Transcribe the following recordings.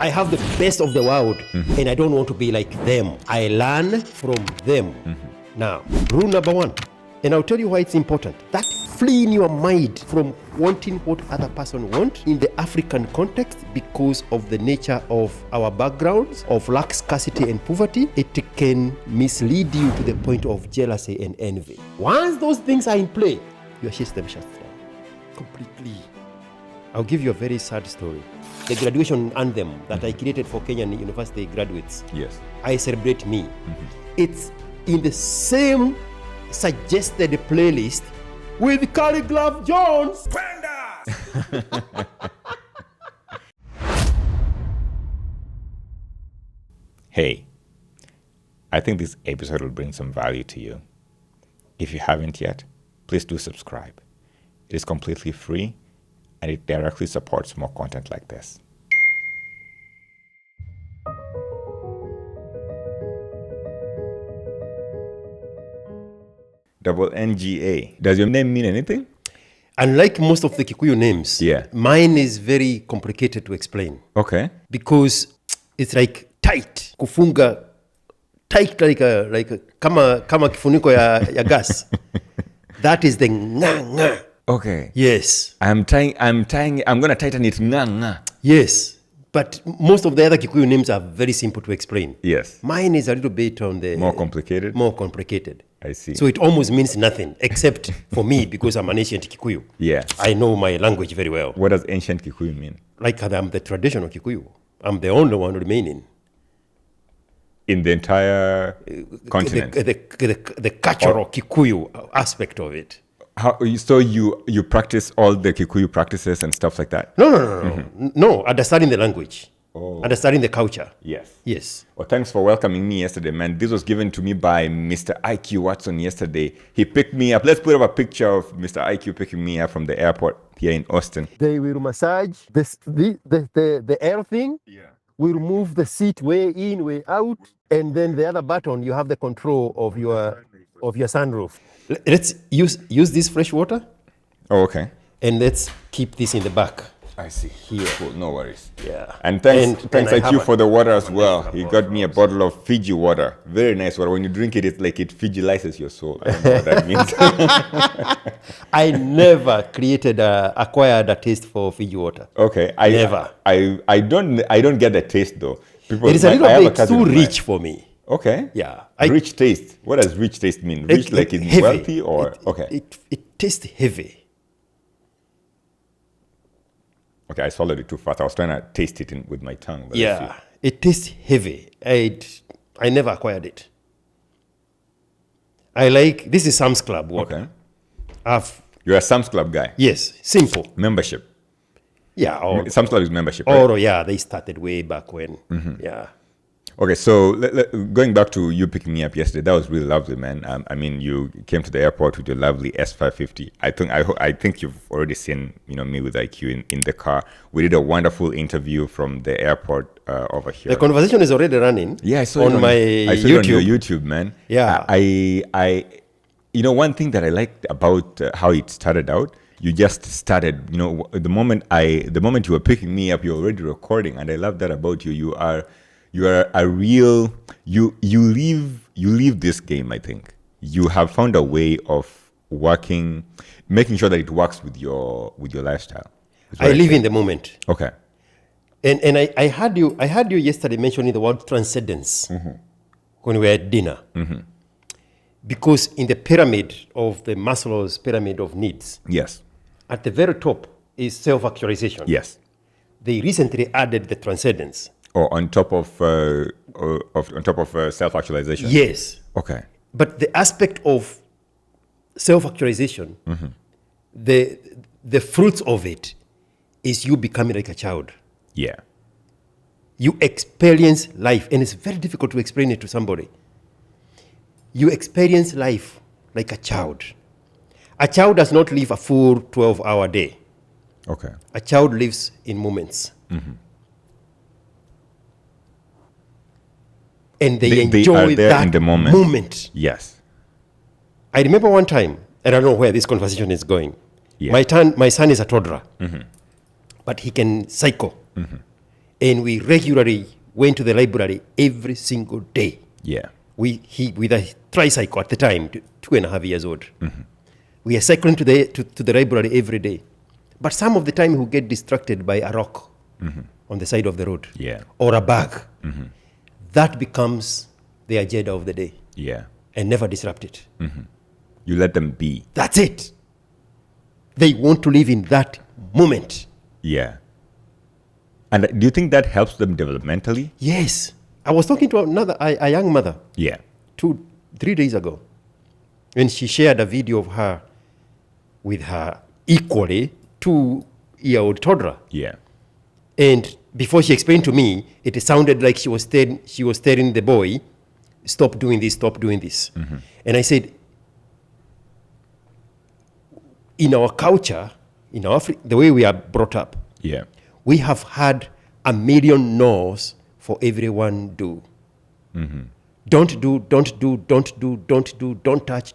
I have the best of the world, and I don't want to be like them. I learn from them. Now, rule number one, and I'll tell you why it's important. That flee in your mind from wanting what other person want in the African context because of the nature of our backgrounds, of lack, scarcity, and poverty, it can mislead you to the point of jealousy and envy. Once those things are in play, your system shuts down completely. I'll give you a very sad story. The graduation anthem that I created for Kenyan university graduates. Yes. I Celebrate Me. It's in the same suggested playlist with Carly Glove Jones. Hey, I think this episode will bring some value to you. If you haven't yet, please do subscribe. It is completely free and it directly supports more content like this. Double NGA. Does your name mean anything? Unlike most of the Kikuyu names, mine is very complicated to explain. Okay. Because it's like tight. Kufunga tight like a kama kifuniko ya gas. That is the nga. Okay. Yes. I'm going to tighten it nga. Yes. But most of the other Kikuyu names are very simple to explain. Yes. Mine is a little bit on the... More complicated? More complicated. I see. So it almost means nothing, except for me, because I'm an ancient Kikuyu. Yeah. I know my language very well. What does ancient Kikuyu mean? Like I'm the traditional Kikuyu. I'm the only one remaining. In the entire continent? The cultural Kikuyu aspect of it. So you practice all the Kikuyu practices and stuff like that? No. No, understanding the language. Understanding the culture. Yes. Well, thanks for welcoming me yesterday, man. This was given to me by Mr. IQ Watson yesterday. He picked me up. Let's put up a picture of Mr. IQ picking me up from the airport here in Austin. They will massage the air thing. Yeah. Will move the seat way in, way out, and then the other button, you have the control of your sunroof. Let's use this fresh water. Oh, okay. And let's keep this in the back. I see. Here. Cool. No worries. Yeah. And thanks IQ for the water as well. He got me a bottle of Fiji water. Very nice water. When you drink it, it's like it Fiji-lizes your soul. I don't know what that means. I never acquired a taste for Fiji water. Okay. Never. I don't get the taste though. It is a little bit too rich for me. Okay. Yeah. Rich taste. What does rich taste mean? Rich like in heavy. Wealthy or okay. It tastes heavy. Okay, I swallowed it too fast. I was trying to taste it with my tongue. But yeah, it tastes heavy. I never acquired it. This is Sam's Club water. Okay. You're a Sam's Club guy? Yes, simple. Membership? Yeah. Sam's Club is membership, right? Yeah, they started way back when. Yeah. Okay, so going back to you picking me up yesterday, that was really lovely, man. I mean, you came to the airport with your lovely S550. I think you've already seen me with IQ in the car. We did a wonderful interview from the airport over here. The conversation is already running. Yeah, I saw on my YouTube. I saw it on your YouTube, man. Yeah. I one thing that I liked about how it started out. You just started, the moment you were picking me up, you're already recording, and I love that about you. You are a real, you leave this game, I think. You have found a way of making sure that it works with your lifestyle. I live in the moment. Okay. And I heard you yesterday mentioning the word transcendence when we were at dinner. Because in the pyramid of the Maslow's pyramid of needs. Yes. At the very top is self-actualization. Yes. They recently added the transcendence. Or on top of self-actualization. Yes. Okay. But the aspect of self-actualization, the fruits of it is you becoming like a child. Yeah. You experience life, and it's very difficult to explain it to somebody. You experience life like a child. A child does not live a full 12-hour day. Okay. A child lives in moments. And they enjoy that in the moment. Yes. I remember one time, and I don't know where this conversation is going. Yeah. My son is a toddler, but he can cycle. And we regularly went to the library every single day. Yeah. With a tricycle at the time, 2.5 years old. We are cycling to the library every day. But some of the time he would get distracted by a rock on the side of the road. Yeah. Or a bag. That becomes the agenda of the day. Yeah. And never disrupt it. You let them be. That's it. They want to live in that moment. Yeah. And do you think that helps them developmentally? Yes. I was talking to a young mother Yeah. 3 days ago, and she shared a video of her with her equally 2-year-old toddler. Yeah. And before she explained to me, it sounded like she was telling the boy, stop doing this, stop doing this. And I said, in our culture, in the way we are brought up, Yeah. we have had a million no's for everyone do. Don't do, don't do, don't do, don't do, don't touch,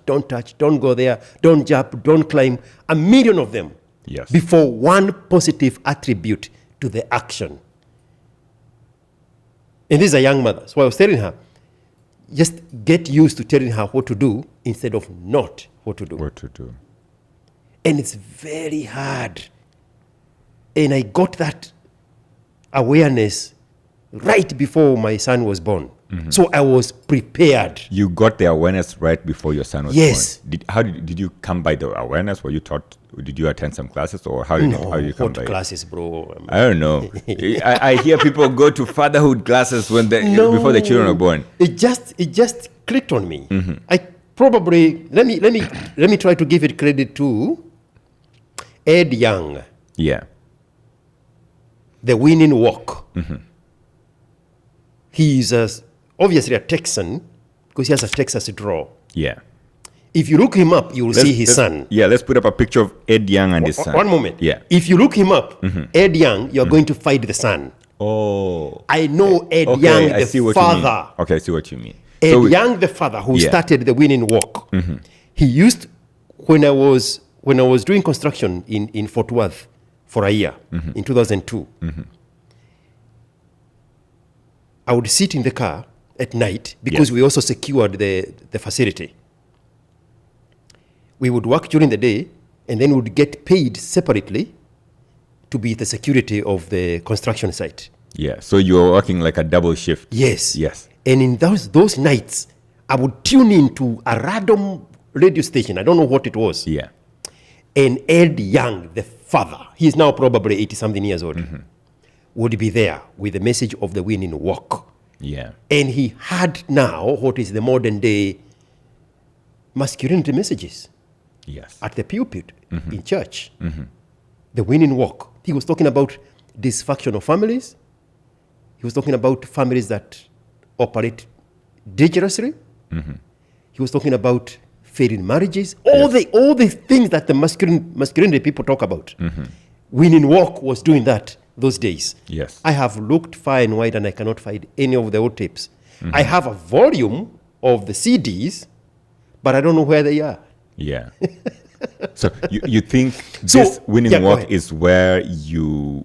don't go there, don't jump, don't climb. A million of them. Yes. Before one positive attribute to the action. And this is a young mother. So I was telling her, just get used to telling her what to do instead of not what to do. What to do. And it's very hard. And I got that awareness right before my son was born. So I was prepared. You got the awareness right before your son was Yes. born. Did you come by the awareness? Were you taught? Did you attend some classes, or how did you come What by it? classes, bro? I don't know. I hear people go to fatherhood classes when before the children are born. It just clicked on me. I probably let me try to give it credit to Ed Young, Yeah. The Winning Walk. He's obviously a Texan because he has a Texas draw. Yeah. If you look him up, you will see his son. Yeah, let's put up a picture of Ed Young and his son. One moment. Yeah. If you look him up, Ed Young, you're going to find the son. Oh. I know Ed Okay, Young, I see the what you mean. father. Okay, I see what you mean. Ed So Young, the father, who Yeah. started the Winning Walk. He used, when I was doing construction in Fort Worth for a year in 2002, I would sit in the car at night because Yes. we also secured the facility. We would work during the day and then would get paid separately to be the security of the construction site. Yeah. So you were working like a double shift. Yes. Yes. And in those nights, I would tune in to a random radio station. I don't know what it was. Yeah. And Ed Young, the father, he's now probably 80-something years old, would be there with the message of the Winning Walk. Yeah. And he had now what is the modern day masculinity messages Yes. at the pulpit in church. The Winning Walk. He was talking about dysfunctional families. He was talking about families that operate dangerously. He was talking about failing marriages. All the things that the masculinity people talk about. Winning Walk was doing that those days. Yes. I have looked far and wide and I cannot find any of the old tapes. I have a volume of the CDs, but I don't know where they are. Yeah. So you think So- this Winning yeah, go Walk ahead. is where you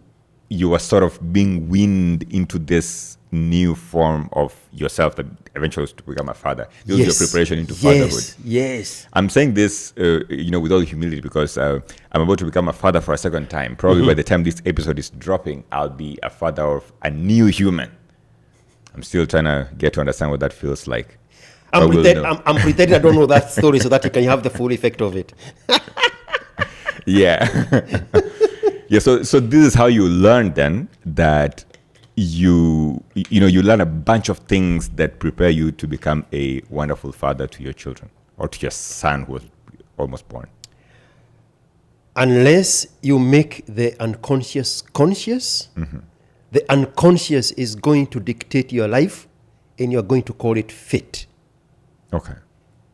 are sort of being weaned into this new form of yourself that eventually was to become a father. This was your preparation into fatherhood. Yes. I'm saying this, with all humility because I'm about to become a father for a second time. Probably by the time this episode is dropping, I'll be a father of a new human. I'm still trying to get to understand what that feels like. I'm But we'll know. I'm pretending I don't know that story so that you can have the full effect of it. Yeah. Yeah. So this is how you learn then that you learn a bunch of things that prepare you to become a wonderful father to your children or to your son who was almost born. Unless you make the unconscious conscious, the unconscious is going to dictate your life and you're going to call it fate. Okay.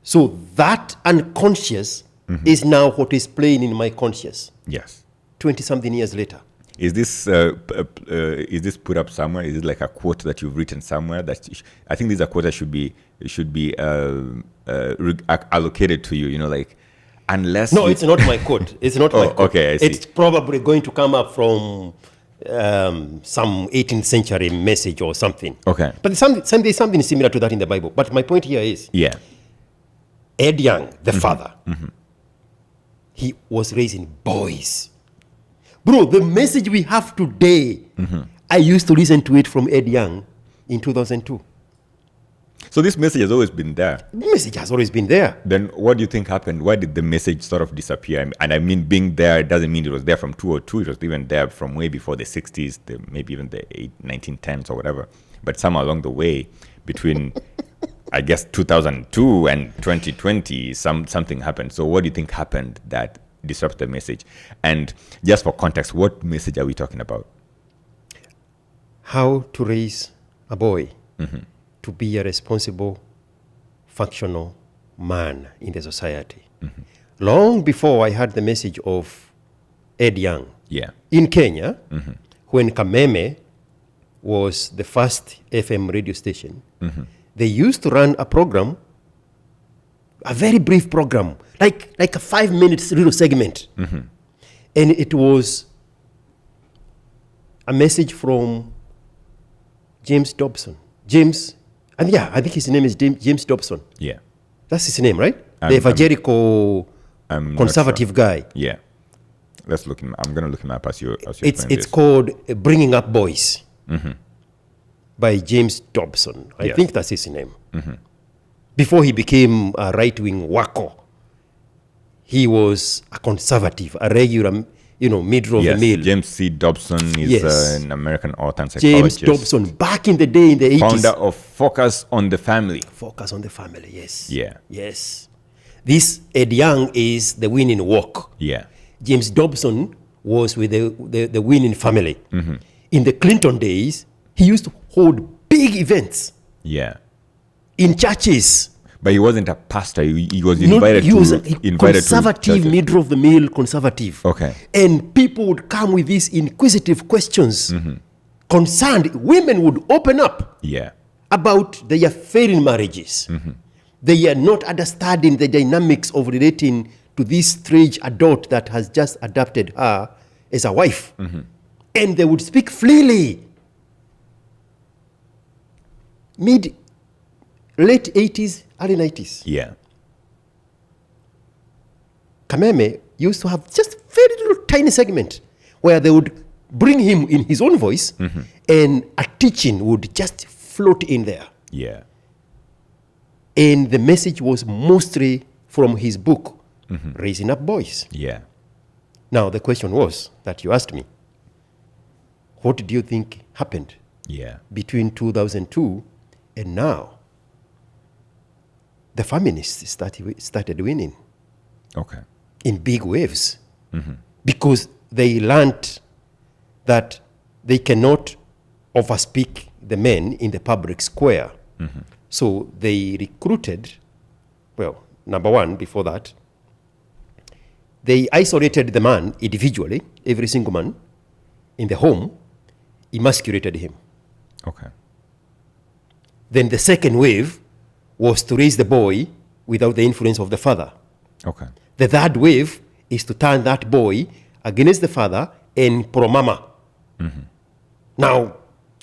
So that unconscious is now what is playing in my conscious Yes. 20-something years later. Is this put up somewhere? Is it like a quote that you've written somewhere? I think these are quotes that should be allocated to you. Like unless No, it's not my quote. It's not my quote. okay, I see. It's probably going to come up from some 18th century message or something. Okay. But there's something similar to that in the Bible. But my point here is, Yeah. Ed Young, the father, he was raising boys. Bro, the message we have today, I used to listen to it from Ed Young in 2002. So this message has always been there. The message has always been there. Then what do you think happened? Why did the message sort of disappear? And I mean, being there doesn't mean it was there from 202. It was even there from way before the 60s, maybe even the 1910s or whatever. But somewhere along the way, between, I guess, 2002 and 2020, something happened. So what do you think happened that disrupted the message? And just for context, what message are we talking about? How to raise a boy to be a responsible, functional man in the society. Long before I heard the message of Ed Young Yeah. in Kenya, when Kameme was the first FM radio station, they used to run a program, a very brief program, like a 5 minutes little segment. And it was a message from James Dobson. I think his name is James Dobson. Yeah. That's his name, right? I'm- The evangelical I'm not conservative sure. guy. Yeah. Let's look him. I'm gonna look him up as you It's explain this. called Bringing Up Boys by James Dobson. I Yes. think that's his name. Before he became a right-wing wacko, he was a conservative, a regular, middle of the Yes, meal. James C. Dobson is Yes. an American author and James psychologist. Dobson, back in the day in the 80s. Founder of Focus on the Family. Focus on the family, yes. Yeah. Yes. This Ed Young is the winning walk. Yeah. James Dobson was with the winning family. In the Clinton days, he used to hold big events Yeah. in churches. But he wasn't a pastor. He was No, invited he to was a invited conservative, to churches. middle of the meal conservative. Okay. And people would come with these inquisitive questions. Concerned, women would open up Yeah. about their failing marriages. They are not understanding the dynamics of relating to this strange adult that has just adopted her as a wife. And they would speak freely. Late 80s, early 90s. Yeah. Kameme used to have just very little tiny segment where they would bring him in his own voice and a teaching would just float in there. Yeah. And the message was mostly from his book, Raising Up Boys. Yeah. Now, the question was that you asked me, what do you think happened Yeah. between 2002 and now? The feminists started winning Okay. in big waves because they learned that they cannot overspeak the men in the public square. So they recruited, well, number one, before that, they isolated the man individually, every single man, in the home, emasculated him. Okay. Then the second wave was to raise the boy without the influence of the father. Okay. The third wave is to turn that boy against the father and pro-mama. Now,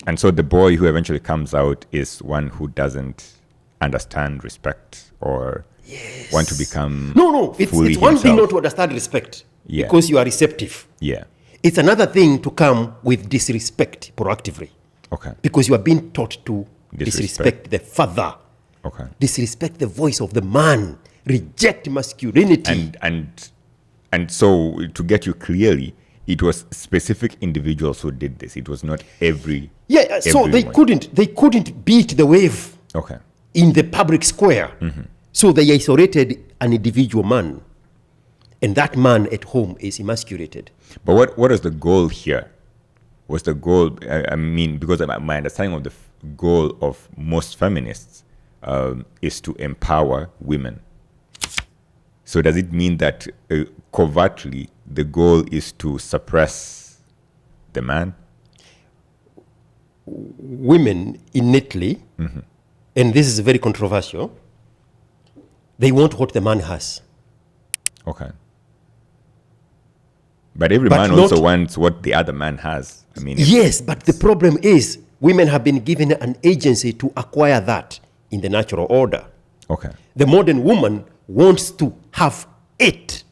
And so the boy who eventually comes out is one who doesn't understand respect or want to become no, it's fully one thing himself. not to understand respect Yeah. because you are receptive. Yeah. It's another thing to come with disrespect proactively Okay. because you are being taught to Disrespect. disrespect the father, Okay. disrespect the voice of the man, reject masculinity. And so to get you clearly, it was specific individuals who did this. It was not every. Yeah, so they everyone. couldn't beat the wave Okay. in the public square. So they isolated an individual man. And that man at home is emasculated. But what is the goal here? Was the goal? I mean, because my understanding of the goal of most feminists is to empower women. So does it mean that covertly the goal is to suppress the man? Women innately, and this is very controversial, they want what the man has. Okay. But every But man not- also wants what the other man has. I mean, Yes, but the problem is women have been given an agency to acquire that in the natural order. okay. The modern woman wants to have it.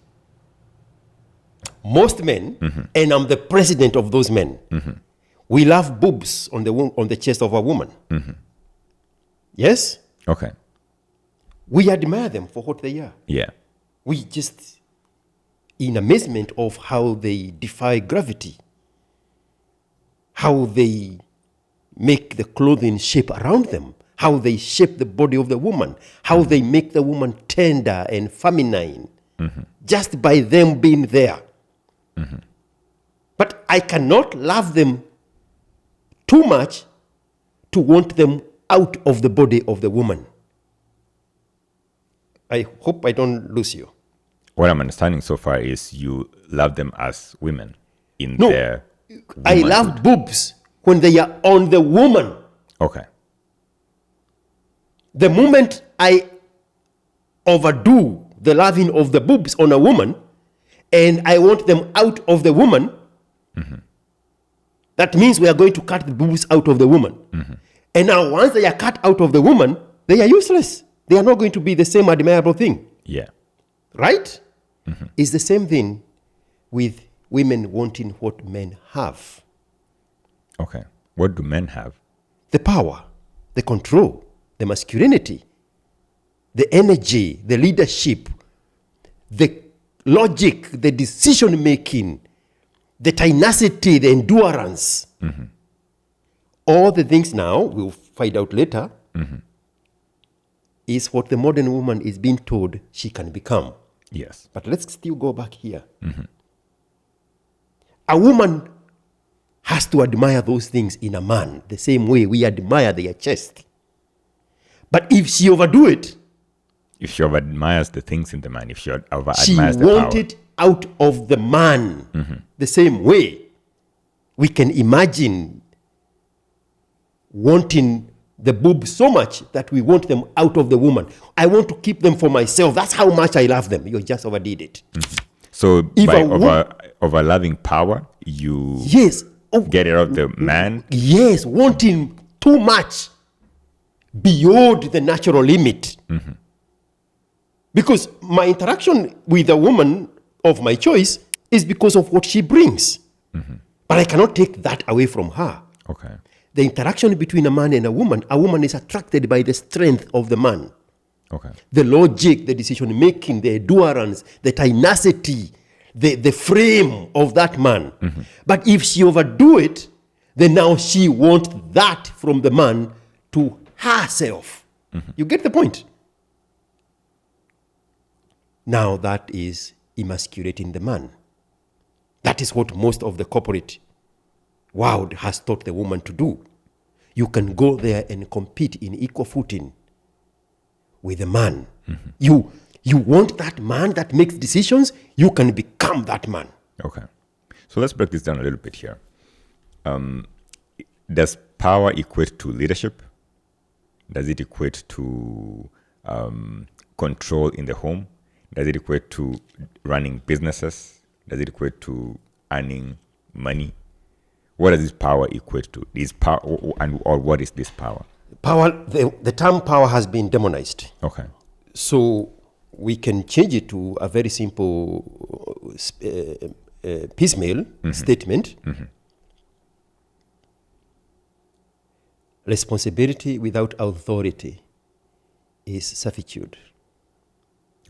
Most men, and I'm the president of those men, we love boobs on the chest of a woman. Yes? Okay. We admire them for what they are. Yeah. We just, in amazement of how they defy gravity, how they make the clothing shape around them, how they shape the body of the woman, how they make the woman tender and feminine, just by them being there. But I cannot love them too much to want them out of the body of the woman. I hope I don't lose you. What I'm understanding so far is you love them as women in No, their. I womanhood. love boobs when they are on the woman. Okay. The moment I overdo the loving of the boobs on a woman and I want them out of the woman, that means we are going to cut the boobs out of the woman. And now once they are cut out of the woman, they are useless. They are not going to be the same admirable thing. Yeah. Right? It's the same thing with women wanting what men have. Okay. What do men have? The power, the control, the masculinity, the energy, the leadership, the logic, the decision making, the tenacity, the endurance. All the things now, we'll find out later, is what the modern woman is being told she can become. Yes. But let's still go back here. A woman has to admire those things in a man the same way we admire their chest. But if she overdo it, If she admires the things in the man, if she she admires the wants power. it out of the man the same way. We can imagine wanting the boobs so much that we want them out of the woman. I want to keep them for myself. That's how much I love them. You just overdid it. So If by a wo- over loving power, you Yes. Oh, get it out of the man. yes, wanting too much beyond the natural limit. Because my interaction with a woman of my choice is because of what she brings. But I cannot take that away from her. Okay. The interaction between a man and a woman is attracted by the strength of the man. Okay. The logic, the decision making, the endurance, the tenacity, the frame of that man. But if she overdo it, then now she wants that from the man to herself. You get the point? Now that is emasculating the man. That is what most of the corporate world has taught the woman to do. You can go there and compete in equal footing with a man. You want that man that makes decisions, you can become that man. Okay. So let's break this down a little bit here. Does power equate to leadership? Does it equate to control in the home? Does it equate to running businesses? Does it equate to earning money? What does this power equate to? Is power, or what is this power? Power, the term power has been demonized. Okay. So we can change it to a very simple piecemeal statement. Responsibility without authority is servitude.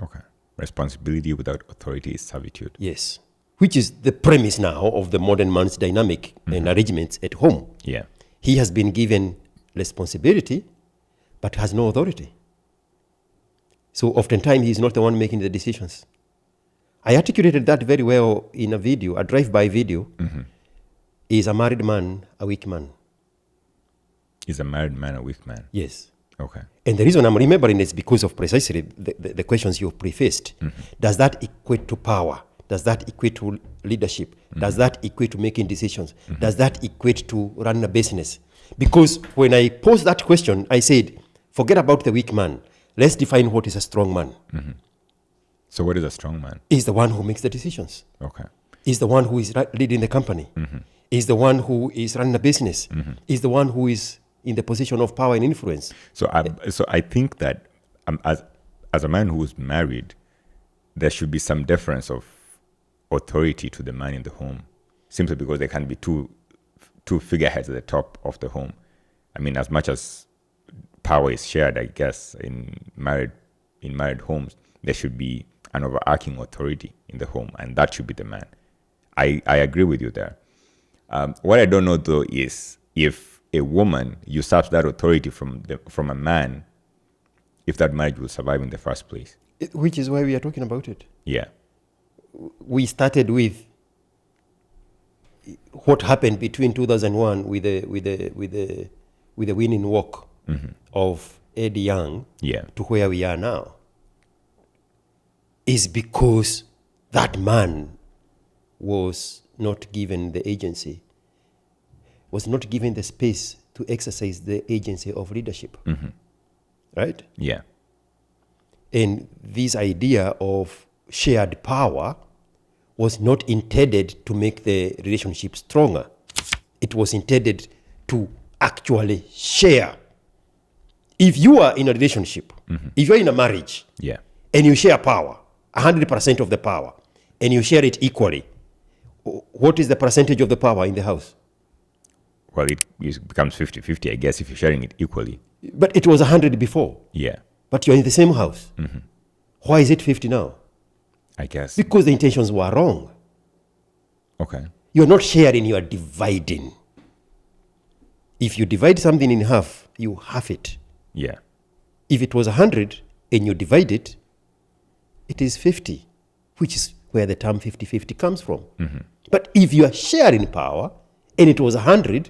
Okay. Responsibility without authority is servitude. Yes. Which is the premise now of the modern man's dynamic and arrangements at home. Yeah. He has been given responsibility, but has no authority. So oftentimes he's not the one making the decisions. I articulated that very well in a video, a drive-by video. Is a married man a weak man? Is a married man a weak man? Yes. Okay. And the reason I'm remembering is because of precisely the questions you prefaced. Does that equate to power? Does that equate to leadership? Does that equate to making decisions? Does that equate to running a business? Because when I posed that question, I said, forget about the weak man. Let's define what is a strong man. So what is a strong man? Is the one who makes the decisions. Okay. is the one who is leading the company, is the one who is running a business, is the one who is in the position of power and influence. So I think that as a man who's married, there should be some difference of authority to the man in the home, simply because there can be two figureheads at the top of the home. I mean, as much as power is shared, I guess, in married homes, there should be an overarching authority in the home, and that should be the man. I agree with you there. What I don't know, though, is if a woman usurps that authority from a man, if that marriage will survive in the first place. Which is why we are talking about it. Yeah. We started with what happened between 2001 with the winning walk of Eddie Young to where we are now, is because that man was not given the agency, was not given the space to exercise the agency of leadership. Right? Yeah. And this idea of shared power was not intended to make the relationship stronger. It was intended to actually share. If you are in a relationship, if you're in a marriage, and you share power, 100% of the power, and you share it equally, what is the percentage of the power in the house? Well, it becomes 50-50, I guess, if you're sharing it equally. But it was 100 before. Yeah. But you're in the same house. Why is it 50 now? I guess. Because the intentions were wrong. Okay. You're not sharing, you are dividing. If you divide something in half, you half it. Yeah. If it was 100 and you divide it, it is 50, which is where the term 50-50 comes from. But if you are sharing power and it was 100,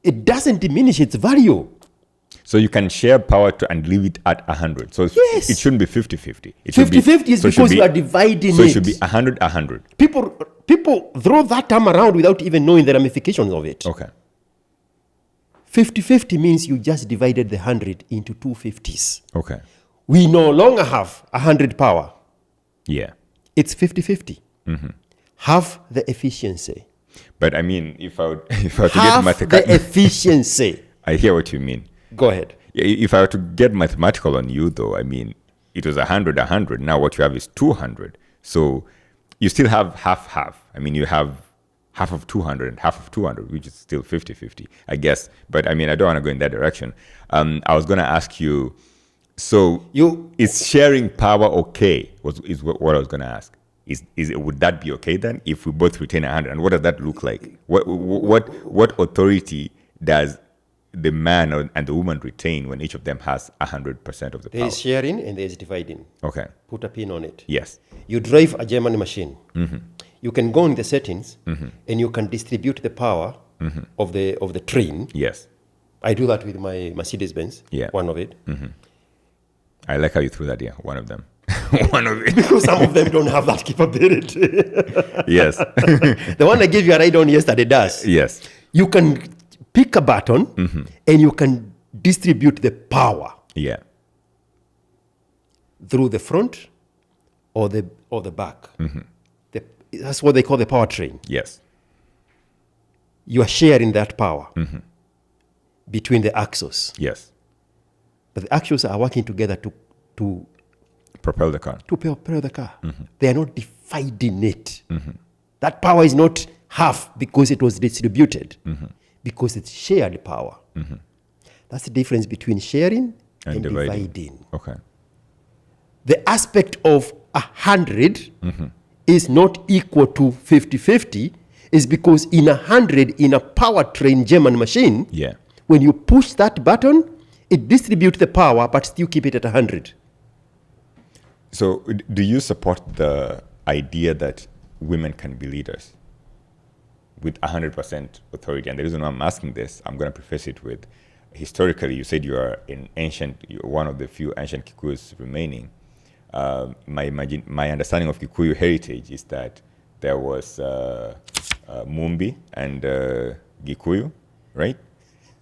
it doesn't diminish its value. So you can share power and leave it at 100. So Yes. it shouldn't be 50-50. 50-50 is because you are dividing So it. it should be 100-100. People throw that term around without even knowing the ramifications of it. Okay. 50-50 means you just divided the 100 into two 50s. Okay. We no longer have 100 power. Yeah. It's 50-50. Half the efficiency. But I mean, if I were to get Half the efficiency. I hear what you mean. Go ahead. Yeah, if I were to get mathematical on you, though, I mean, it was 100-100. Now what you have is 200. So you still have half. I mean, you have half of 200 and half of 200, which is still 50-50, I guess. But I mean, I don't want to go in that direction. I was going to ask you, so is sharing power okay? Is what I was going to ask. Would that be okay then if we both retain 100? And what does that look like? What authority does the man and the woman retain when each of them has 100% of the power? There is sharing and there is dividing. Okay. Put a pin on it. Yes. You drive a German machine. You can go in the settings and you can distribute the power of the train. Yes. I do that with my Mercedes-Benz, one of it. I like how you threw that, one of them. One of it. Because some of them don't have that capability. Yes. The one I gave you a ride on yesterday does. Yes. You can pick a button and you can distribute the power. Yeah. Through the front or the back. That's what they call the powertrain. Yes. You are sharing that power between the axles. Yes. But the axles are working together to propel the car. To propel the car. They are not dividing it. That power is not half because it was distributed, because it's shared power. That's the difference between sharing and dividing. Okay. The aspect of 100 is not equal to 50-50 is because in 100, in a powertrain German machine, when you push that button, it distributes the power but still keep it at 100. So do you support the idea that women can be leaders with 100% authority? And the reason why I'm asking this, I'm going to preface it with, historically, you said you're one of the few ancient Kikuyus remaining. My understanding of Kikuyu heritage is that there was Mumbi and Gikuyu, right?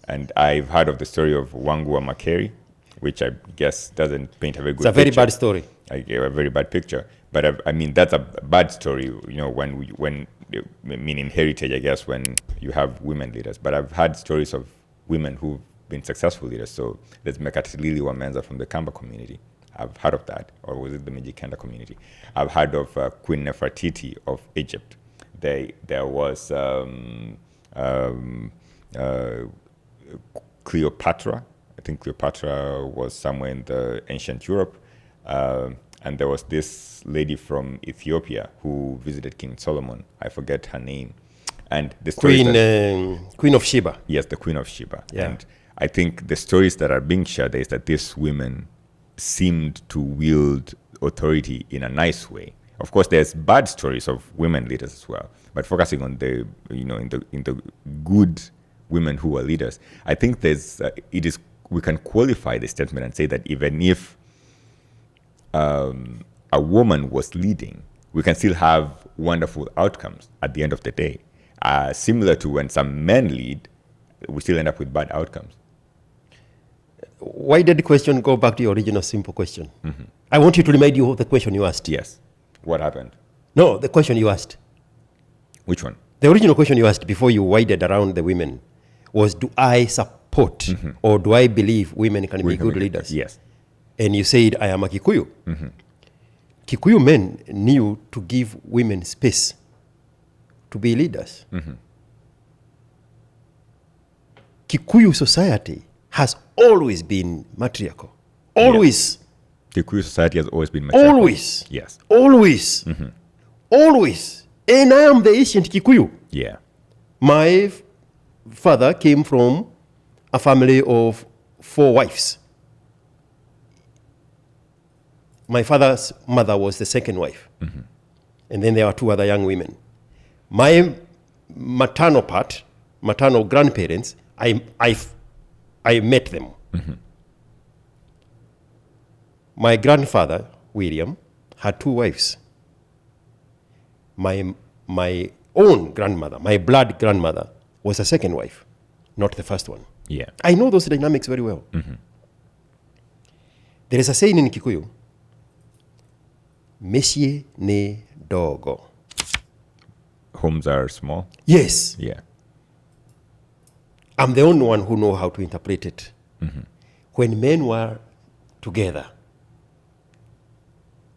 And I've heard of the story of Wangua Makeri, which I guess doesn't paint a very good picture. It's a very bad story. I gave a very bad picture. But I mean, that's a bad story, you know, meaning heritage, I guess, when you have women leaders. But I've had stories of women who've been successful leaders. So there's Mekatilili Wamenza from the Kamba community. I've heard of that. Or was it the Mijikenda community? I've heard of Queen Nefertiti of Egypt. There was Cleopatra. I think Cleopatra was somewhere in the ancient Europe. And there was this lady from Ethiopia who visited King Solomon. I forget her name. And the Queen of Sheba. Yes, the Queen of Sheba. Yeah. And I think the stories that are being shared is that these women seemed to wield authority in a nice way. Of course, there's bad stories of women leaders as well. But focusing on the, you know, in the good women who were leaders, I think we can qualify the statement and say that even if a woman was leading, we can still have wonderful outcomes at the end of the day. Similar to when some men lead, we still end up with bad outcomes. Why did the question go back to your original simple question? Mm-hmm. I want you to remind you of the question you asked. Yes. What happened? No, the question you asked. Which one? The original question you asked before you widened around the women was, do I support or do I believe women can be good leaders? Yes. And you said, I am a Kikuyu. Mm-hmm. Kikuyu men knew to give women space to be leaders. Mm-hmm. Kikuyu society has always been matriarchal. Always. Yes. Kikuyu society has always been matriarchal. Always. Yes. Always. Mm-hmm. Always. And I am the ancient Kikuyu. Yeah. My father came from a family of 4 wives. My father's mother was the second wife. Mm-hmm. And then there were 2 other young women. My maternal grandparents, I met them. Mm-hmm. My grandfather, William, had 2 wives. My own grandmother, my blood grandmother, was a second wife, not the first one. Yeah. I know those dynamics very well. Mm-hmm. There is a saying in Kikuyu, Meshie ne dogo. Homes are small? Yes. Yeah. I'm the only one who know how to interpret it. Mm-hmm. When men were together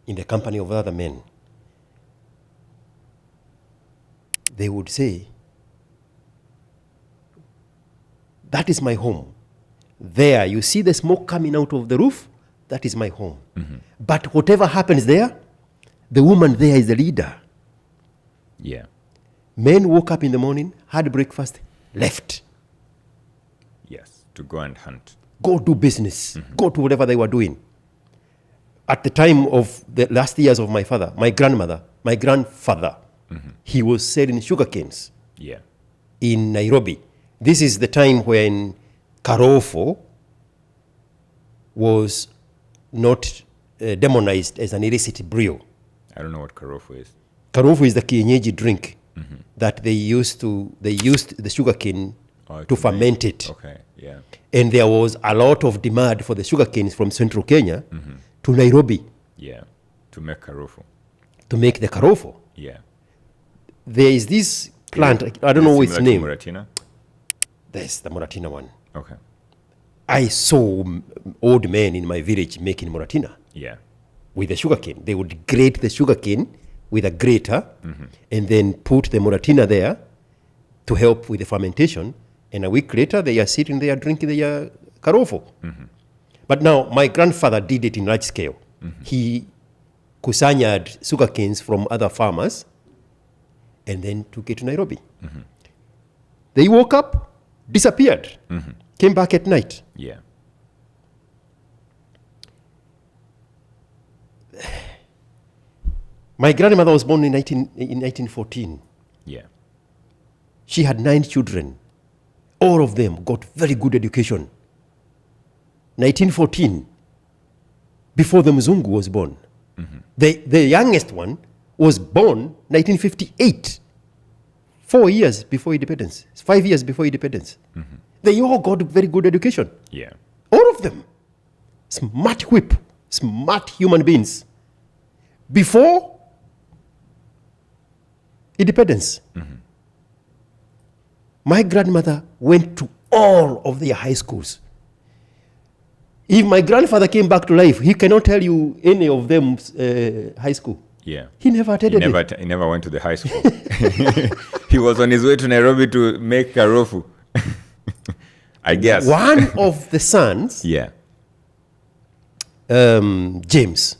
in the company of other men, they would say, that is my home. There, you see the smoke coming out of the roof? That is my home. Mm-hmm. But whatever happens there, the woman there is the leader. Yeah. Men woke up in the morning, had breakfast, left. Yes, to go and hunt. Go do business. Mm-hmm. Go to whatever they were doing. At the time of the last years of my grandfather, mm-hmm. he was selling sugar canes. Yeah. In Nairobi. This is the time when Karofo was not demonized as an illicit brew. I don't know what Karofo is. Karofo is the kienyeji drink mm-hmm. that they used the sugar cane to ferment it. Okay, yeah. And there was a lot of demand for the sugar canes from central Kenya mm-hmm. to Nairobi. Yeah, to make Karofo. To make the Karofo. Yeah. There is this plant, I don't know its name. Muratina? There's the Muratina one. Okay. I saw old men in my village making Muratina. Yeah. With the sugar cane. They would grate the sugar cane with a grater mm-hmm. and then put the Muratina there to help with the fermentation. And a week later, they are sitting there drinking their Karofo. Mm-hmm. But now, my grandfather did it in large scale. Mm-hmm. He kusanyad sugar canes from other farmers and then took it to Nairobi. Mm-hmm. They woke up, disappeared, mm-hmm. came back at night. Yeah. My grandmother was born in 1914. Yeah. She had 9 children. All of them got very good education. 1914, before the Mzungu was born. Mm-hmm. The youngest one was born 1958, 4 years before independence, 5 years before independence. Mm-hmm. They all got very good education. Yeah. All of them. Smart whip, smart human beings. before independence. My grandmother went to all of their high schools. If my grandfather came back to life, he cannot tell you any of them's high school. Yeah. He never attended it. He never went to the high school. He was on his way to Nairobi to make karofu. I guess. One of the sons, Yeah. James,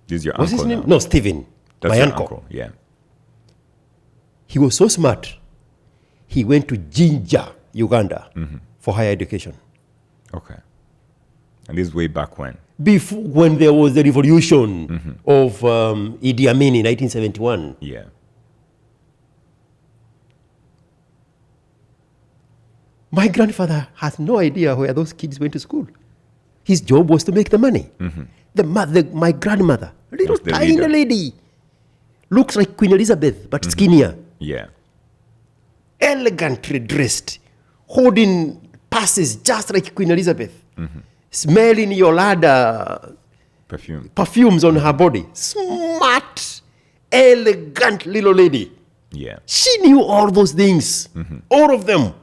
This is your what's uncle his name? now. No, Stephen, That's my your uncle. Yeah. He was so smart. He went to Jinja, Uganda, for higher education. Okay. And this is way back when. Before, when there was the revolution of Idi Amin in 1971. Yeah. My grandfather has no idea where those kids went to school. His job was to make the money. My grandmother, a little Was the tiny leader. lady, looks like Queen Elizabeth, but skinnier, Yeah. elegantly dressed, holding passes just like Queen Elizabeth, smelling Yolanda Perfume. perfumes on her body. Smart, elegant little lady. Yeah. She knew all those things, all of them.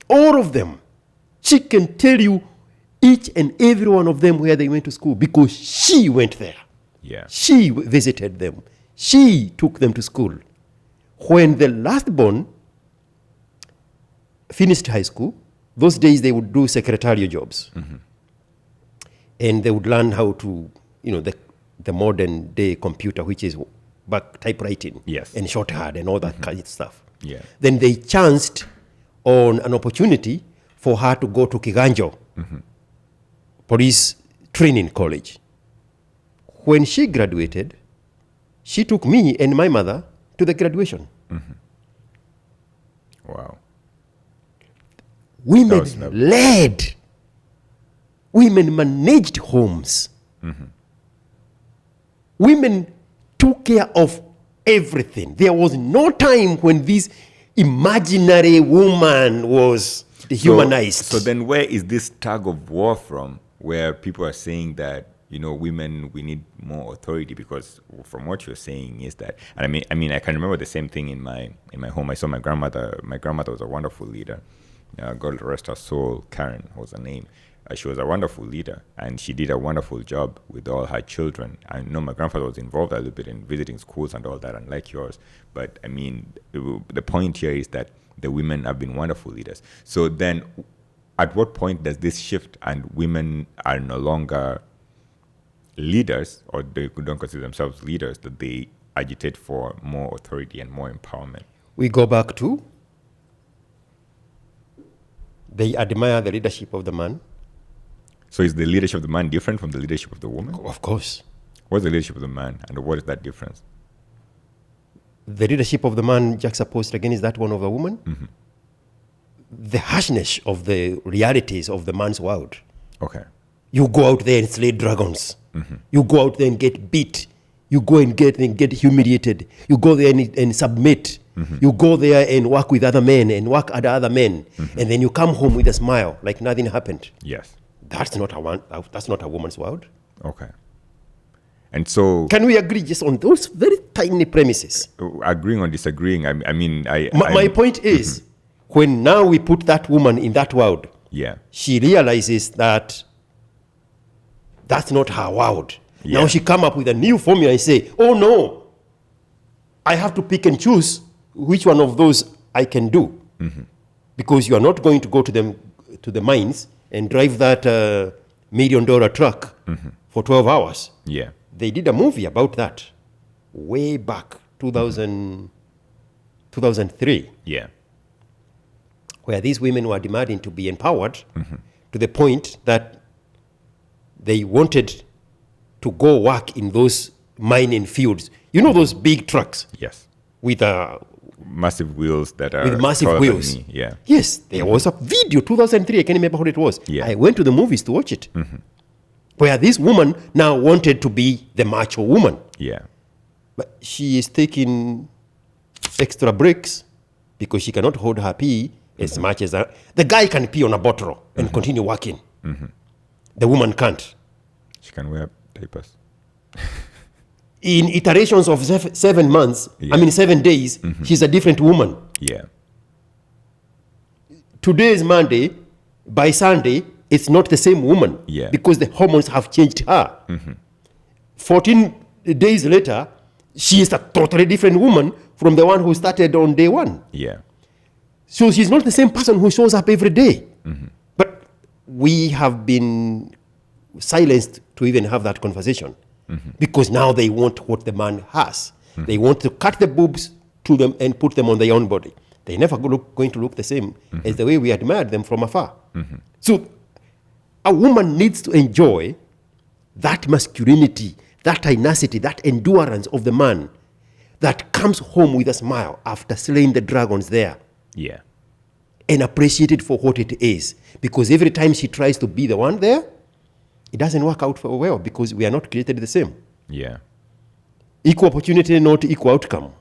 All of them. She can tell you each and every one of them where they went to school because she went there. Yeah. She visited them. She took them to school. When the last born finished high school, those days they would do secretarial jobs. And they would learn how to, the modern day computer, which is back typewriting Yes. and shorthand and all that kind of stuff. Yeah. Then they chanced on an opportunity for her to go to Kiganjo Police Training College. When she graduated, she took me and my mother to the graduation. Wow. Women was lovely. led. Women managed homes. Women took care of everything. There was no time when this imaginary woman was dehumanized. So then where is this tug of war from where people are saying that, women, we need more authority? Because from what you're saying is that, and I mean, I can remember the same thing in my home. I saw my grandmother. My grandmother was a wonderful leader. God rest her soul. Karen was her name. She was a wonderful leader, and she did a wonderful job with all her children. I know my grandfather was involved a little bit in visiting schools and all that, unlike yours. But I mean, the point here is that the women have been wonderful leaders. So then, at what point does this shift and women are no longer leaders, or they don't consider themselves leaders, that they agitate for more authority and more empowerment? We go back to they admire the leadership of the man. So is the leadership of the man different from the leadership of the woman? Of course. What's the leadership of the man, and what is that difference? The leadership of the man juxtaposed against that one of the woman. The harshness of the realities of the man's world. Okay. You go out there and slay dragons. You go out there and get beat. You go and get humiliated. You go there and submit. You go there and work with other men and work under other men. And then you come home with a smile like nothing happened. Yes. That's not a woman's world. Okay. And so, Can we agree just on those very tiny premises? agreeing or disagreeing, My point is, when now we put that woman in that world, yeah, she realizes that that's not her world. Yeah. Now she come up with a new formula and say, oh no, I have to pick and choose which one of those I can do. Because you are not going to go to the mines and drive that $1 million truck for 12 hours. yeah, They did a movie about that way back, 2003, yeah, where these women were demanding to be empowered to the point that they wanted to go work in those mining fields. You know those big trucks yes. with Massive wheels that are massive taller than wheels. me, yeah. Yes, there was a video, 2003, I can't remember what it was. Yeah. I went to the movies to watch it. Where this woman now wanted to be the macho woman. Yeah. But she is taking extra breaks because she cannot hold her pee as much as the guy can pee on a bottle and continue working. The woman can't. She can wear diapers. In iterations of 7 months, Yeah. 7 days, she's a different woman. Yeah. Today is Monday, by Sunday, it's not the same woman. Yeah. Because the hormones have changed her. 14 days later, she is a totally different woman from the one who started on day one. Yeah. So she's not the same person who shows up every day. But we have been silenced to even have that conversation because now they want what the man has. They want to cut the boobs to them and put them on their own body. They're never going to look the same as the way we admired them from afar. So a woman needs to enjoy that masculinity, that tenacity, that endurance of the man that comes home with a smile after slaying the dragons there. Yeah. And appreciate it for what it is. Because every time she tries to be the one there, it doesn't work out for well because we are not created the same. Yeah. Equal opportunity, not equal outcome.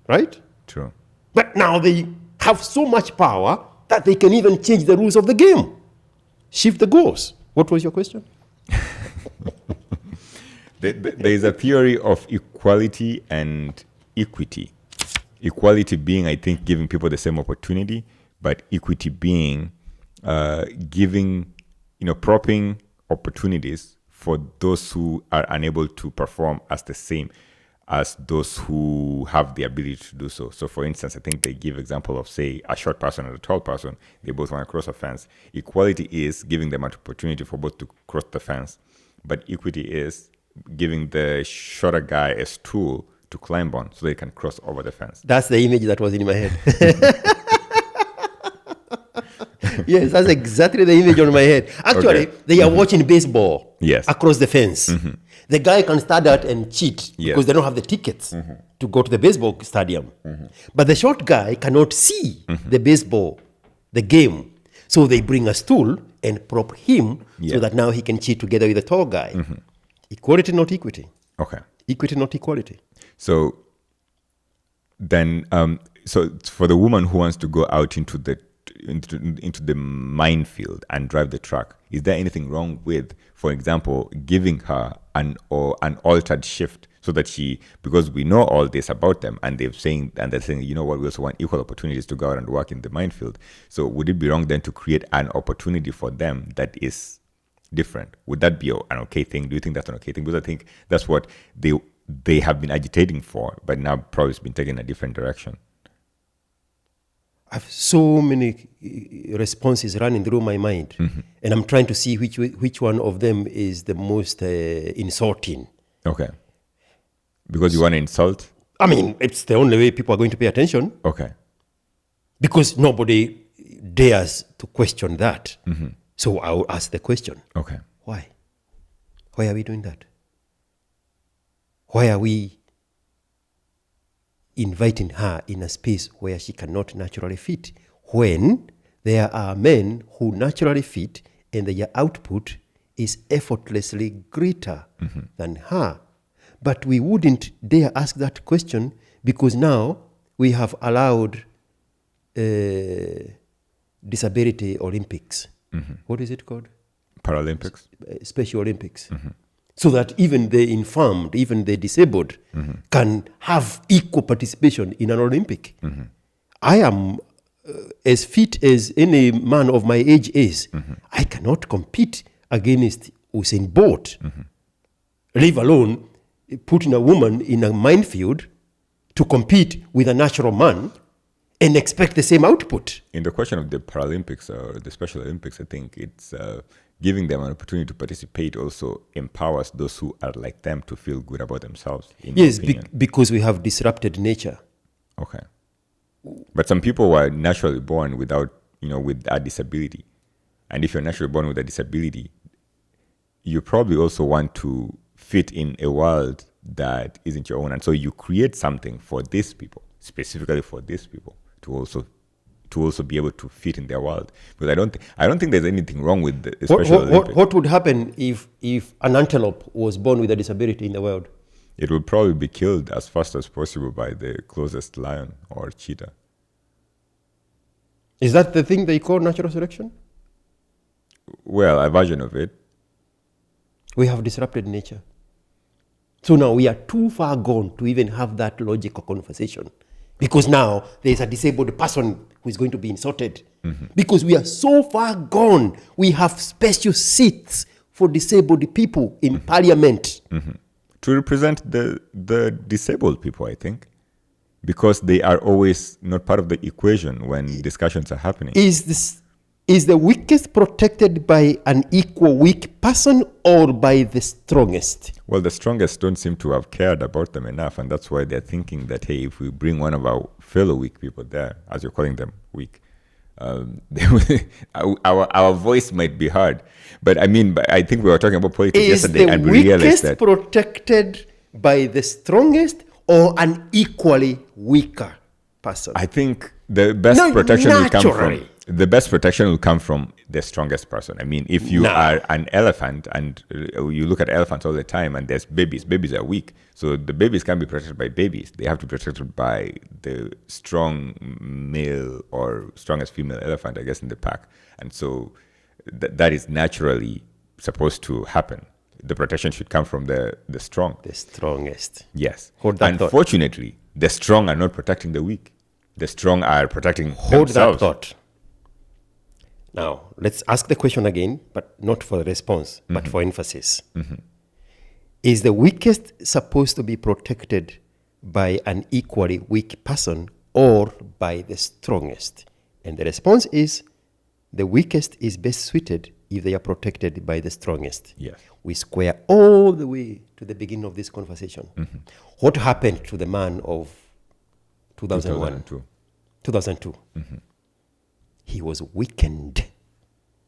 Right? True. But now they have so much power that they can even change the rules of the game. Shift the goals. What was your question? There is a theory of equality and equity. Equality being, I think, giving people the same opportunity, but equity being giving, propping opportunities for those who are unable to perform as the same as those who have the ability to do so. So, for instance, I think they give example of, say, a short person and a tall person. They both want to cross a fence. Equality is giving them an opportunity for both to cross the fence, but equity is giving the shorter guy a stool to climb on so they can cross over the fence. That's the image that was in my head. Yes, that's exactly the image on my head. Actually, they are watching baseball across the fence. The guy can stand out and cheat because they don't have the tickets to go to the baseball stadium. But the short guy cannot see the baseball, the game. So they bring a stool and prop him so that now he can cheat together with the tall guy. Equality, not equity. Okay. Equity, not equality. So then, so for the woman who wants to go out into the minefield and drive the truck, is there anything wrong with, for example, giving her an altered shift so that because we know all this about them and they're saying, you know what, we also want equal opportunities to go out and work in the minefield. So would it be wrong then to create an opportunity for them that is different? Would that be an okay thing? Do you think that's an okay thing? Because I think that's what they have been agitating for, but now probably it's been taken a different direction. I have so many responses running through my mind, and I'm trying to see which one of them is the most insulting. Okay. Because you want to insult? It's the only way people are going to pay attention. Okay. Because nobody dares to question that. So I'll ask the question. Okay. Why? Why are we doing that? Why are we inviting her in a space where she cannot naturally fit when there are men who naturally fit and their output is effortlessly greater than her? But we wouldn't dare ask that question because now we have allowed disability Olympics. What is it called? Paralympics? Special Olympics. So that even the infirmed, even the disabled can have equal participation in an Olympic. I am as fit as any man of my age is. I cannot compete against Usain Bolt, leave alone putting a woman in a minefield to compete with a natural man and expect the same output. In the question of the Paralympics or the Special Olympics, I think it's giving them an opportunity to participate also empowers those who are like them to feel good about themselves. Yes, because we have disrupted nature. Okay. But some people were naturally born without, with a disability. And if you're naturally born with a disability, you probably also want to fit in a world that isn't your own. And so you create something for these people, specifically for these people, to also be able to fit in their world. Because I don't think there's anything wrong with the Special Olympics. What would happen if an antelope was born with a disability in the world? It would probably be killed as fast as possible by the closest lion or cheetah. Is that the thing they call natural selection? Well, a version of it. We have disrupted nature. So now we are too far gone to even have that logical conversation, because now there's a disabled person who is going to be insulted. Because we are so far gone, we have special seats for disabled people in parliament. To represent the disabled people, I think, because they are always not part of the equation when discussions are happening. Is the weakest protected by an equal weak person or by the strongest? Well, the strongest don't seem to have cared about them enough, and that's why they're thinking that, hey, if we bring one of our fellow weak people there, as you're calling them weak, our voice might be heard. But I mean, I think we were talking about politics yesterday, and we realized Is the that weakest protected by the strongest or an equally weaker person? I think the best protection will come naturally. from the strongest person. I mean, if you are an elephant and you look at elephants all the time, and there's babies are weak, so the babies can't be protected by babies. They have to be protected by the strong male or strongest female elephant, I guess, in the pack. And so that is naturally supposed to happen. The protection should come from the strong. The strongest. Yes. Hold that thought. Unfortunately, the strong are not protecting the weak. The strong are protecting Hold themselves. that thought. Now, let's ask the question again, but not for the response, but for emphasis. Is the weakest supposed to be protected by an equally weak person or by the strongest? And the response is the weakest is best suited if they are protected by the strongest. Yes. We square all the way to the beginning of this conversation. What happened to the man of 2001? 2002. He was weakened.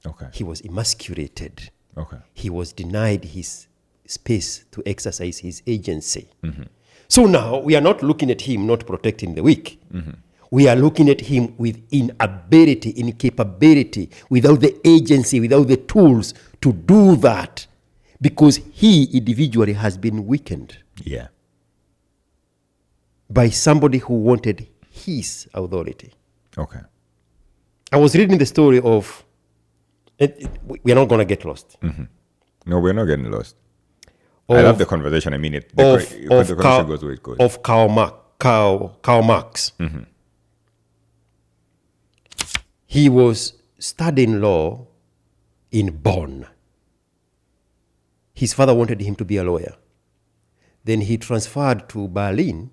Okay. He was emasculated. Okay. He was denied his space to exercise his agency. So now we are not looking at him not protecting the weak. We are looking at him with inability, incapability, without the agency, without the tools to do that, because he individually has been weakened Yeah. by somebody who wanted his authority. Okay. I was reading the story of, we are not going to get lost. No, we're not getting lost. I love the conversation. I mean, the conversation goes where it goes. Of Karl Marx. He was studying law in Bonn. His father wanted him to be a lawyer. Then he transferred to Berlin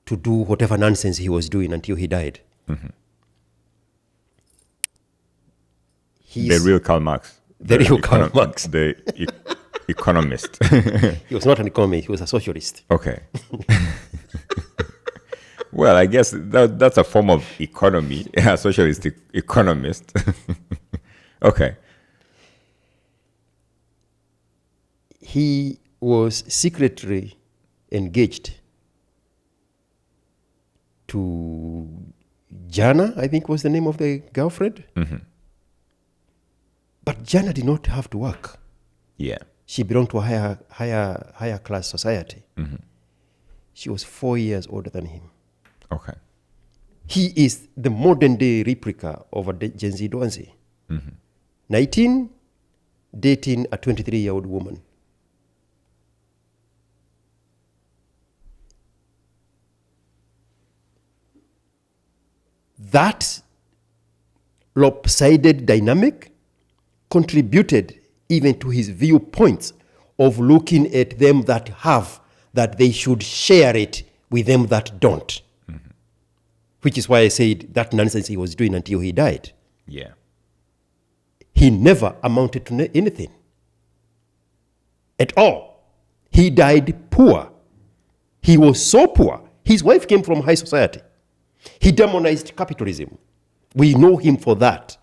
to do whatever nonsense he was doing until he died. The real Karl Marx. The real Karl Marx. The economist. He was not an economist, he was a socialist. Okay. Well, I guess that's a form of economy, a socialist economist. Okay. He was secretly engaged to Jana, I think was the name of the girlfriend. But Jana did not have to work. Yeah. She belonged to a higher class society. She was 4 years older than him. Okay. He is the modern day replica of a Gen Z Dwanzi. 19, dating a 23-year-old woman. That lopsided dynamic contributed even to his viewpoints of looking at them that have, that they should share it with them that don't. Which is why I said that nonsense he was doing until he died. Yeah. He never amounted to anything at all. He died poor. He was so poor. His wife came from high society. He demonized capitalism. We know him for that.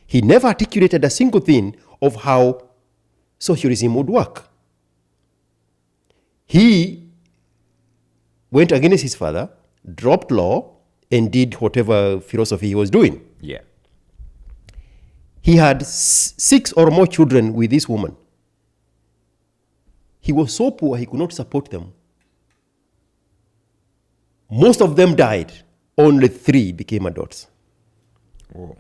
He never articulated a single thing of how socialism would work. He went against his father, dropped law, and did whatever philosophy he was doing. Yeah. He had 6 or more children with this woman. He was so poor he could not support them. Most of them died. Only 3 became adults. Whoa.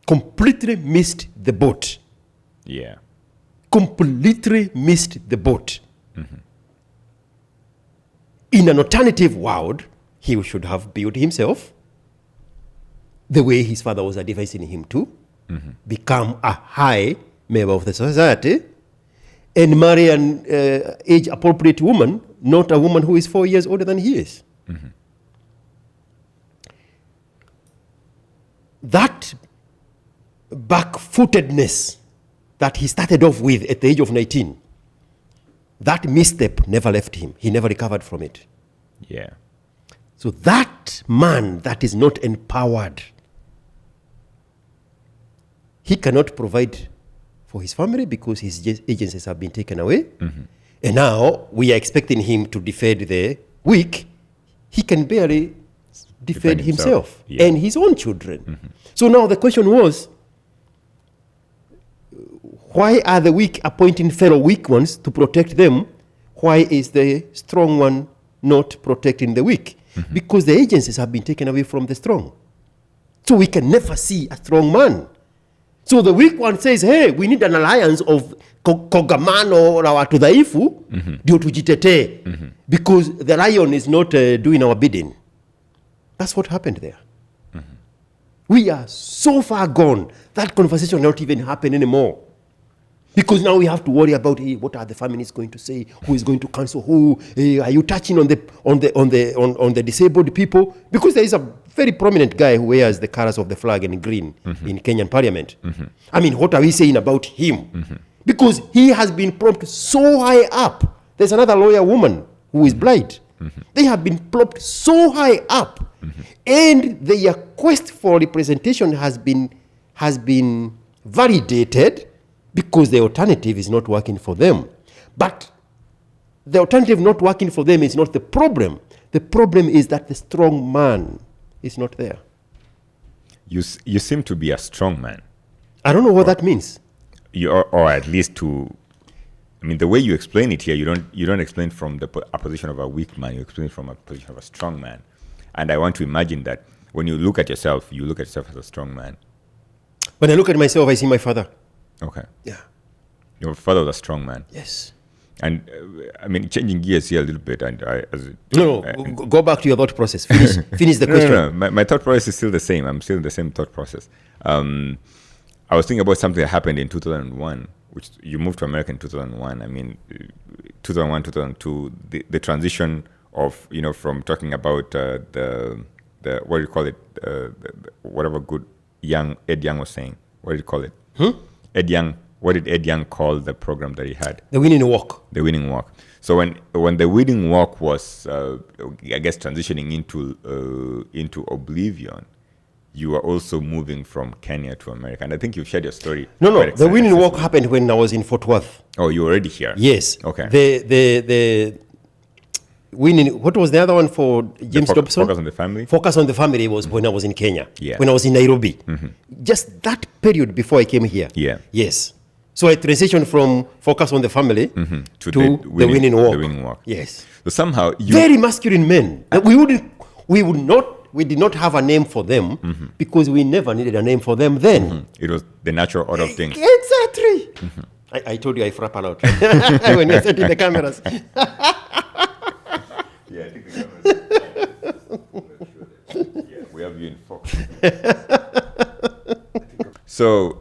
Completely missed the boat. Yeah. completely missed the boat. In an alternative world, he should have built himself the way his father was advising him to, become a high member of the society, and marry an age-appropriate woman, not a woman who is 4 years older than he is. That back-footedness that he started off with at the age of 19, that misstep never left him. He never recovered from it. Yeah. So that man that is not empowered, he cannot provide for his family because his agencies have been taken away. And now we are expecting him to defend the weak. He can barely defend himself and his own children. So now the question was, why are the weak appointing fellow weak ones to protect them? Why is the strong one not protecting the weak? Because the agencies have been taken away from the strong. So we can never see a strong man. So the weak one says, hey, we need an alliance of Kogamano or our Tudhaifu, ndio tujitetee, because the lion is not doing our bidding. That's what happened there. We are so far gone, that conversation will not even happen anymore. Because now we have to worry about, hey, what are the feminists going to say? Who is going to cancel who? Hey, are you touching on the disabled people? Because there is a very prominent guy who wears the colors of the flag in green in Kenyan parliament. I mean, what are we saying about him? Because he has been propped so high up. There's another lawyer woman who is blind. They have been propped so high up. And their quest for representation has been validated because the alternative is not working for them. But the alternative not working for them is not the problem. The problem is that the strong man is not there. You seem to be a strong man. I don't know what that means. Or at least I mean, the way you explain it here, you don't explain from a position of a weak man. You explain from a position of a strong man. And I want to imagine that when you look at yourself, you look at yourself as a strong man. When I look at myself, I see my father. Okay. Yeah. Your father was a strong man. Yes. And I mean, changing gears here a little bit. And Go back to your thought process. Finish the question. No. My thought process is still the same. I'm still in the same thought process. I was thinking about something that happened in 2001, which you moved to America in 2001. I mean, 2001, 2002, the transition of, from talking about the what do you call it? Whatever good Ed Young was saying. What did you call it? Ed Young. What did Ed Young call the program that he had? The Winning Walk. The Winning Walk. So when the Winning Walk was, I guess, transitioning into oblivion, you were also moving from Kenya to America. And I think you've shared your story. No. The Winning Walk happened when I was in Fort Worth. Oh, you were already here? Yes. Okay. The Winning, what was the other one for James Dobson? Focus on the Family? Focus on the Family was when I was in Kenya. Yeah. When I was in Nairobi. Just that period before I came here. Yeah. Yes. So I transitioned from Focus on the Family to the Winning Walk. The Winning Walk. Yes. So somehow very masculine men. We did not have a name for them because we never needed a name for them then. It was the natural order of things. Exactly. I told you I frap a lot when you're setting the cameras. Yeah, I think the cameras. Yeah, we have you in focus. So,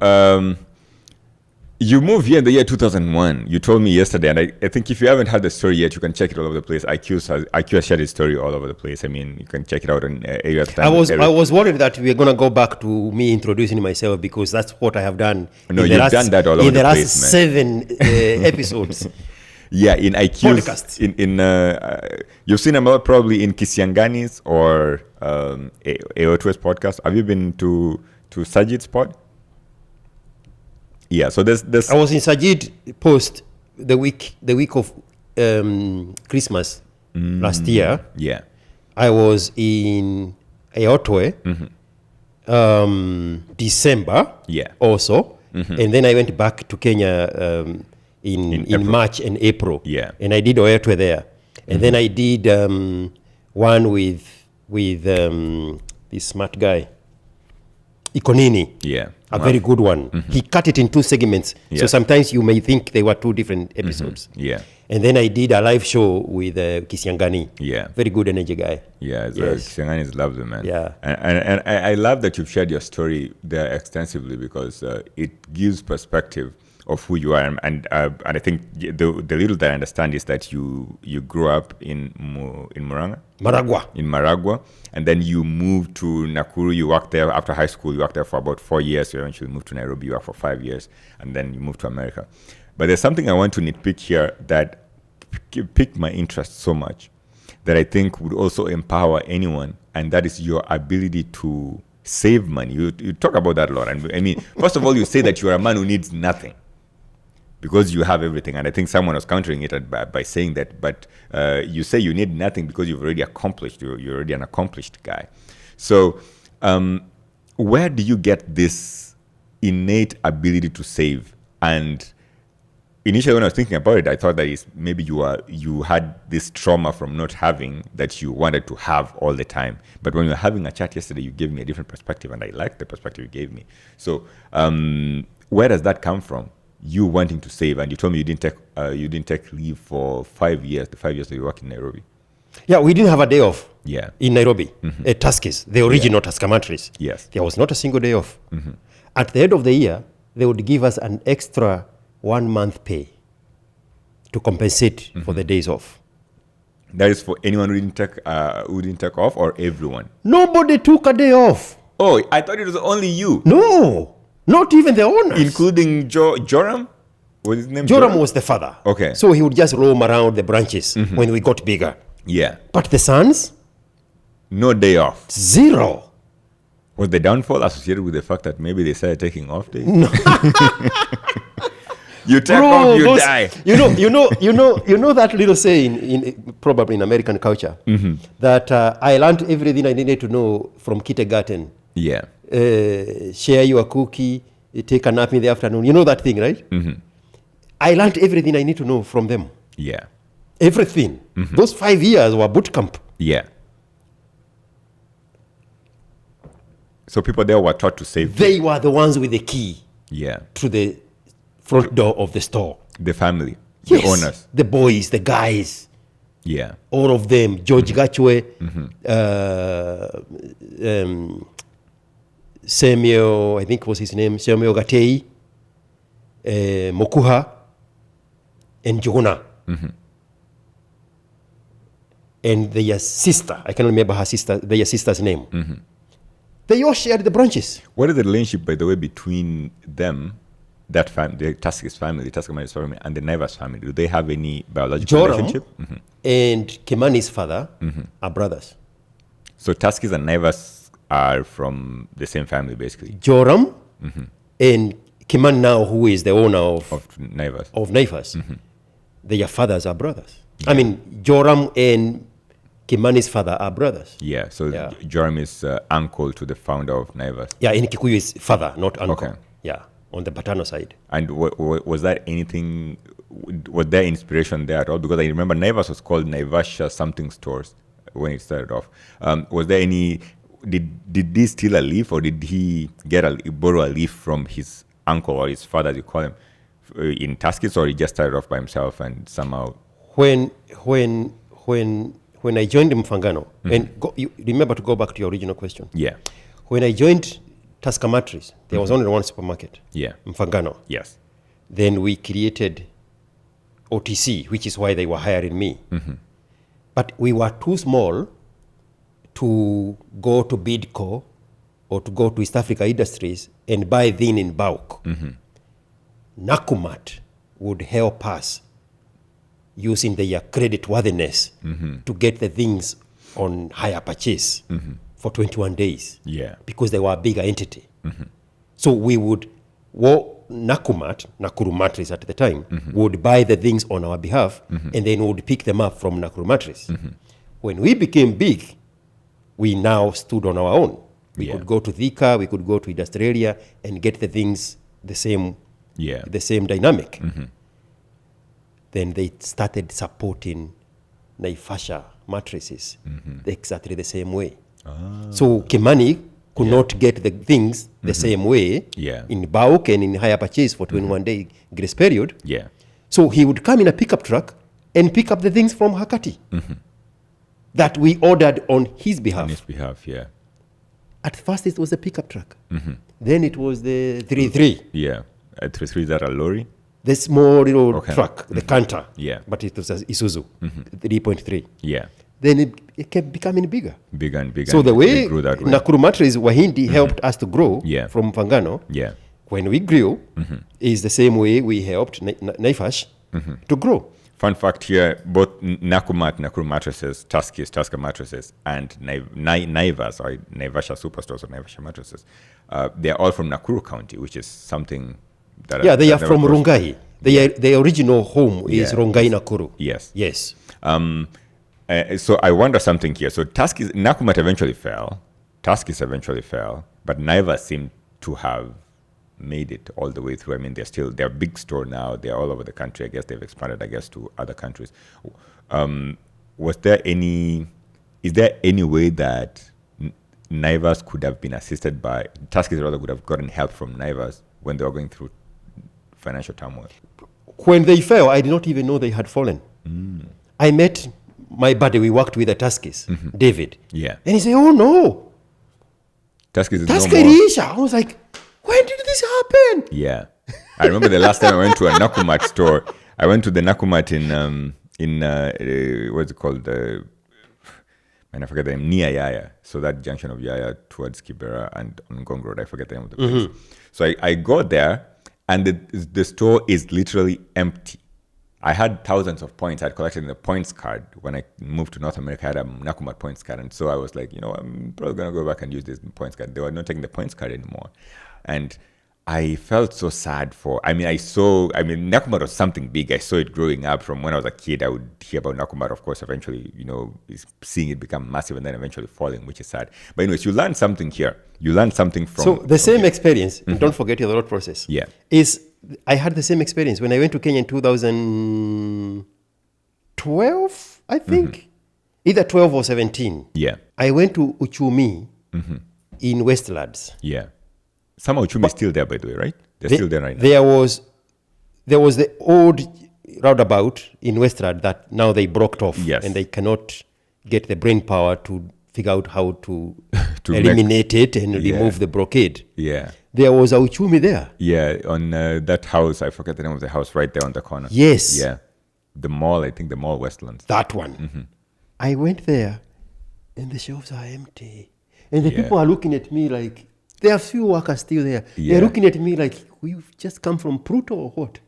you moved here in the year 2001. You told me yesterday, and I think if you haven't heard the story yet, you can check it all over the place. IQ has shared his story all over the place. I mean, you can check it out on Area Time. I was worried that we were going to go back to me introducing myself because that's what I have done. No, you've done that all over the place, in the last 7 episodes. Yeah, in IQ's podcast. You've seen him probably in Kisiangani's or AO2's podcast. Have you been to Sajid's pod? Yeah, so there's I was in Sajid Post the week of Christmas last year. Yeah. I was in Ayotwe December also. And then I went back to Kenya in March and April. Yeah. And I did Ayotwe there. And then I did one with this smart guy. Ikonini. Yeah. A very good one. He cut it in 2 segments. So Yeah. sometimes you may think they were 2 different episodes. Yeah. And then I did a live show with Kisiangani. Yeah. Very good energy guy. Yeah, Yes. Kisangani is lovely, man. Yeah. And I love that you've shared your story there extensively because it gives perspective of who you are. And I think the little that I understand is that you grew up in Murang'a? Maragua. In Maragua, and then you moved to Nakuru. You worked there after high school. You worked there for about 4 years. You eventually moved to Nairobi. You worked for 5 years, and then you moved to America. But there's something I want to nitpick here that piqued my interest so much that I think would also empower anyone, and that is your ability to save money. You talk about that a lot. And I mean, first of all, you say that you are a man who needs nothing, because you have everything. And I think someone was countering it by saying that, but you say you need nothing because you've already accomplished, you're already an accomplished guy. So where do you get this innate ability to save? And initially when I was thinking about it, I thought that maybe you had this trauma from not having that you wanted to have all the time. But when we were having a chat yesterday, you gave me a different perspective, and I liked the perspective you gave me. So where does that come from? You wanting to save, and you told me you didn't take leave for 5 years. The 5 years that you worked in Nairobi. Yeah, we didn't have a day off. Yeah. In Nairobi, at Tuskys, the original Tusker Mattress. Yes. There was not a single day off. At the end of the year, they would give us an extra 1 month pay to compensate for the days off. That is for anyone who didn't take off, or everyone? Nobody took a day off. Oh, I thought it was only you. No, not even the owners. Including Joram? Was his name Joram was the father. Okay. So he would just roam around the branches when we got bigger. Yeah. But the sons, No day off. zero. Was the downfall associated with the fact that maybe they started taking off days? No. You take Bro, off, you those- die. You know that little saying probably in American culture that I learned everything I needed to know from kindergarten. Yeah. Share your cookie, take a nap in the afternoon. You know that thing, right? I learned everything I need to know from them. Yeah. Everything. Those 5 years were boot camp. Yeah. So people there were taught to save. They were the ones with the key Yeah. to the front door of the store. The family. Yes. The owners. The boys, the guys, Yeah. all of them. George Gachwe, Samuel, I think was his name, Samuel Gatei, Mokuha, and Johuna. And their sister, I cannot remember their sister's name. They all shared the branches. What is the relationship, by the way, between them, that family, the Tuskys family, the Tusker Mattress family, and the Naivas family? Do they have any biological Joram relationship? and Kimani's father are brothers. So Tuskys and Naivas are from the same family, basically, Joram and Kimani now, who is the owner of Naivas. Naivas, their fathers are brothers. I mean, Joram and Kimani's father are brothers. Yeah. So Yeah. Joram is uncle to the founder of Naivas. Yeah, in Kikuyu is father, not uncle. Okay. Yeah, on the paternal side. And was that anything? Was there inspiration there at all? Because I remember Naivas was called Naivasha something stores when it started off. Was there any? Did he steal a leaf, or did he borrow a leaf from his uncle or his father, as you call him, in Tuskys, or he just started off by himself and somehow? When I joined Mfangano, and you remember to go back to your original question. Yeah. When I joined Tusker Mattress, there was only one supermarket, Yeah. Mfangano. Yes. Then we created OTC, which is why they were hiring me. But we were too small to go to Bidco or to go to East Africa Industries and buy then in bulk. Nakumat would help us using their credit worthiness to get the things on higher purchase for 21 days. Yeah. Because they were a bigger entity. So we would, Nakumat, Nakuru Mattress at the time, would buy the things on our behalf and then would pick them up from Nakuru Mattress. When we became big, we now stood on our own. We Yeah. could go to Thika, we could go to Industrialia and get the things the same dynamic. Then they started supporting Naivasha mattresses exactly the same way. So Kimani could not get the things the same way Yeah. in bulk and in higher purchase for 21-day grace period. Yeah. So he would come in a pickup truck and pick up the things from Hakati that we ordered on his behalf. On his behalf, yeah. At first, it was a pickup truck. Then it was the 3-3, Yeah. 3 that a lorry? the small Okay. truck, the Canter. Yeah. But it was a Isuzu 3.3. Yeah. Then it kept becoming bigger. Bigger and bigger. So the and way it grew that way. Nakuru Mattress Wahindi helped us to grow Yeah. from Fangano, Yeah. when we grew, is the same way we helped Naifash to grow. Fun fact here, both Nakuru mattresses, Tusker mattresses, and Naivas, or Naivasha Superstores or Naivasha mattresses, they're all from Nakuru County, which is something that... Yeah, they that are from never crossed- Rongai. Their original home is Yeah. Rongai Nakuru. Yes. Yes. So I wonder something here. So Nakumatt eventually fell, Tuskys eventually fell, but Naivas seem to have made it all the way through. I mean, they're a big store now. They're all over the country. I guess they've expanded, to other countries. Is there any way that Naivas could have been assisted by, Tuskys rather could have gotten help from Naivas when they were going through financial turmoil? When they fell, I did not even know they had fallen. I met my buddy we worked with at Tuskys, David. Yeah. And he said, oh no, Tuskys is no Tusker more. Isha. I was like, when did this happen? Yeah, I remember the last time I went to a Nakumatt store. I went to the Nakumatt in what's it called? I forget the name. Near Yaya, so that junction of Yaya towards Kibera and on Ngong Road. I forget the name of the place. So I go there, and the store is literally empty. I had thousands of points I'd collected in the points card. When I moved to North America, I had a Nakumatt points card. And so I was like, I'm probably going to go back and use this points card. They were not taking the points card anymore. And I felt so sad Nakumatt was something big. I saw it growing up from when I was a kid. I would hear about Nakumatt, of course, eventually, seeing it become massive and then eventually falling, which is sad. But anyways, you learn something here. You lean something from... So the same experience, don't forget your thought process, Yeah. is I had the same experience when I went to Kenya in 2012, I think. Either 12 or 17. Yeah. I went to Uchumi in Westlands. Yeah. Some of Uchumi is still there, by the way, right? They're still there right now. There was the old roundabout in Westland that now they blocked off. Yes. And they cannot get the brain power to figure out how to, To eliminate it and remove the blockade. Yeah. There was a Uchumi there. Yeah, on that house, I forget the name of the house, right there on the corner. Yes. Yeah. The mall, I think the mall Westlands. That one. I went there and the shelves are empty. And the Yeah. people are looking at me like, there are few workers still there. Yeah. They're looking at me like, we've just come from Pluto or what?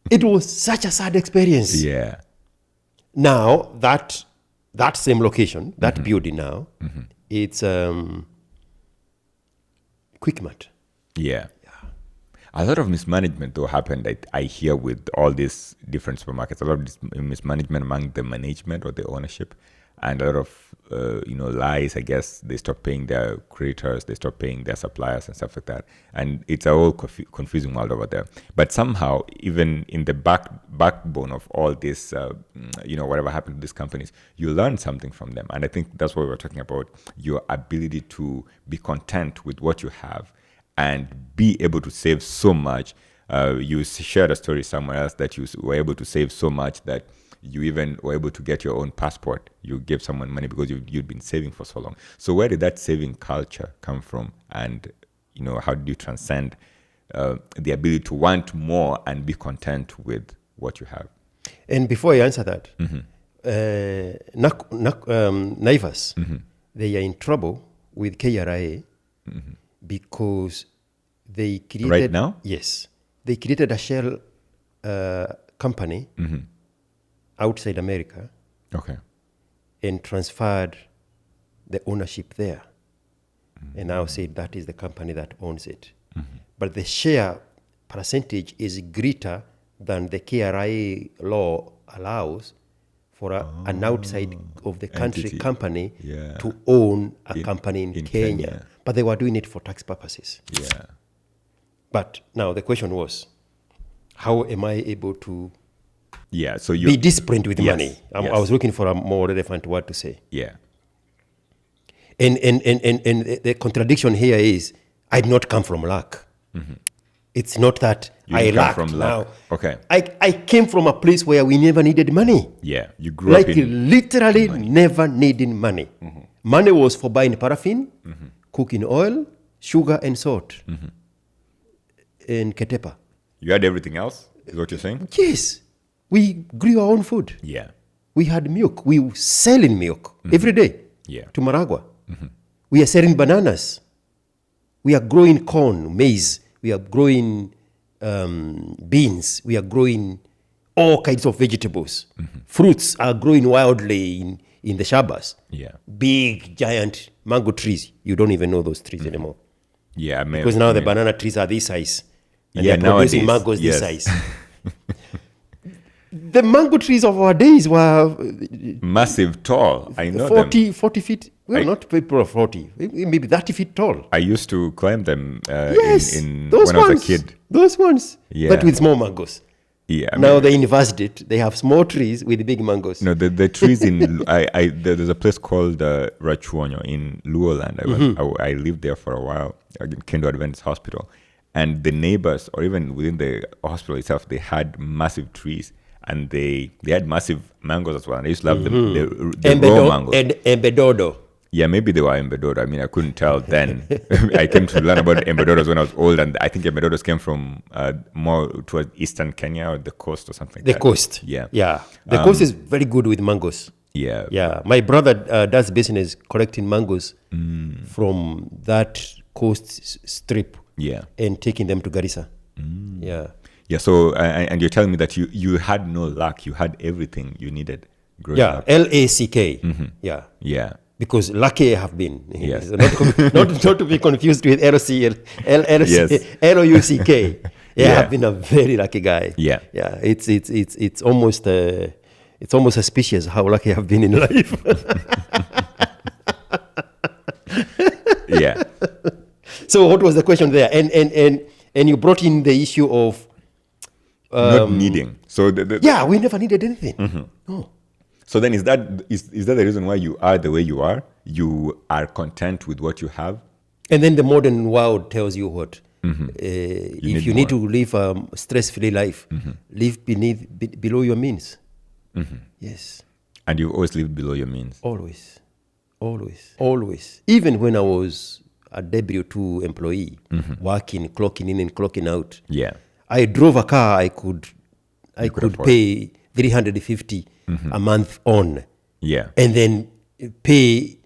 It was such a sad experience. Yeah. Now, that same location, that building now, it's Quickmart. Yeah. A lot of mismanagement, though, happened, I hear, with all these different supermarkets. A lot of this mismanagement among the management or the ownership. And a lot of, lies, I guess. They stop paying their creditors, they stop paying their suppliers and stuff like that. And it's a whole confusing world over there. But somehow, even in the backbone of all this, whatever happened to these companies, you learn something from them. And I think that's what we were talking about, your ability to be content with what you have and be able to save so much. You shared a story somewhere else that you were able to save so much that you even were able to get your own passport. You gave someone money because you'd been saving for so long. So where did that saving culture come from? And, how did you transcend the ability to want more and be content with what you have? And before I answer that, Naivas, they are in trouble with KRA because they created... Right now? Yes. They created a shell company outside America Okay. and transferred the ownership there. And now said that is the company that owns it. But the share percentage is greater than the KRA law allows for an outside of the country Entity. company Yeah. to own a company in Kenya. Kenya. But they were doing it for tax purposes. Yeah. But now the question was, how am I able to Yeah. So you... be disciplined with Yes, money? I yes. was looking for a more relevant word to say. Yeah. And the contradiction here is, I did not come from luck. It's not that You I didn't come lacked. from luck. Now, Okay. I came from a place where we never needed money. Yeah, you grew up Like in. literally never needing money. Money was for buying paraffin, cooking oil, sugar and salt, and ketepa. You had everything else. Is what you're saying? Yes, we grew our own food. Yeah. We had milk. We were selling milk every day Yeah. to Maragua. We are selling bananas. We are growing corn, maize. We are growing beans. We are growing all kinds of vegetables. Fruits are growing wildly in the shabas. Yeah. Big, giant mango trees. You don't even know those trees anymore. Yeah. Because now the banana trees are this size. And Yeah, they're producing nowadays, mangoes yes. this size. The mango trees of our days were Massive, tall. I know them. 40 feet. Well, not people of 40, maybe 30 feet tall. I used to climb them Yes, in those when ones. I was a kid. Those ones. Yeah. But with small mangoes. Yeah. I Now mean, they inversed it. They have small trees with big mangoes. no, the trees in there's a place called Rachuonyo in Luoland. I lived there for a while in Kendo Adventist Hospital, and the neighbors, or even within the hospital itself, they had massive trees, and they had massive mangoes as well. And I used to love the raw mangoes. Embedodo. Yeah, maybe they were embedodo. I mean, I couldn't tell then. I came to learn about embedodos when I was old, and I think embedodos came from more towards eastern Kenya or the coast or something like The that. coast. Yeah. Yeah. The coast is very good with mangoes. Yeah. Yeah. My brother does business collecting mangoes from that coast strip Yeah. and taking them to Garissa. Yeah. Yeah, so, and you're telling me that you had no luck. You had everything you needed growing Yeah. up. LACK. Yeah. Yeah. Because lucky I have been. Yes. not to be confused with LOCK. Yes. LOUCK. Yeah, Yeah. I've been a very lucky guy. Yeah. Yeah. It's almost suspicious how lucky I've been in life. Yeah. So what was the question there? And you brought in the issue of Not needing. So yeah, we never needed anything. No. So then is that the reason why you are the way you are? You are content with what you have? And then the modern world tells you what? If you need to live a stress-free life, live below your means. Yes. And you always live below your means. Always. Even when I was a W-2 employee, working, clocking in and clocking out, Yeah. I drove a car I could afford. pay 350 a month on, Yeah. and then pay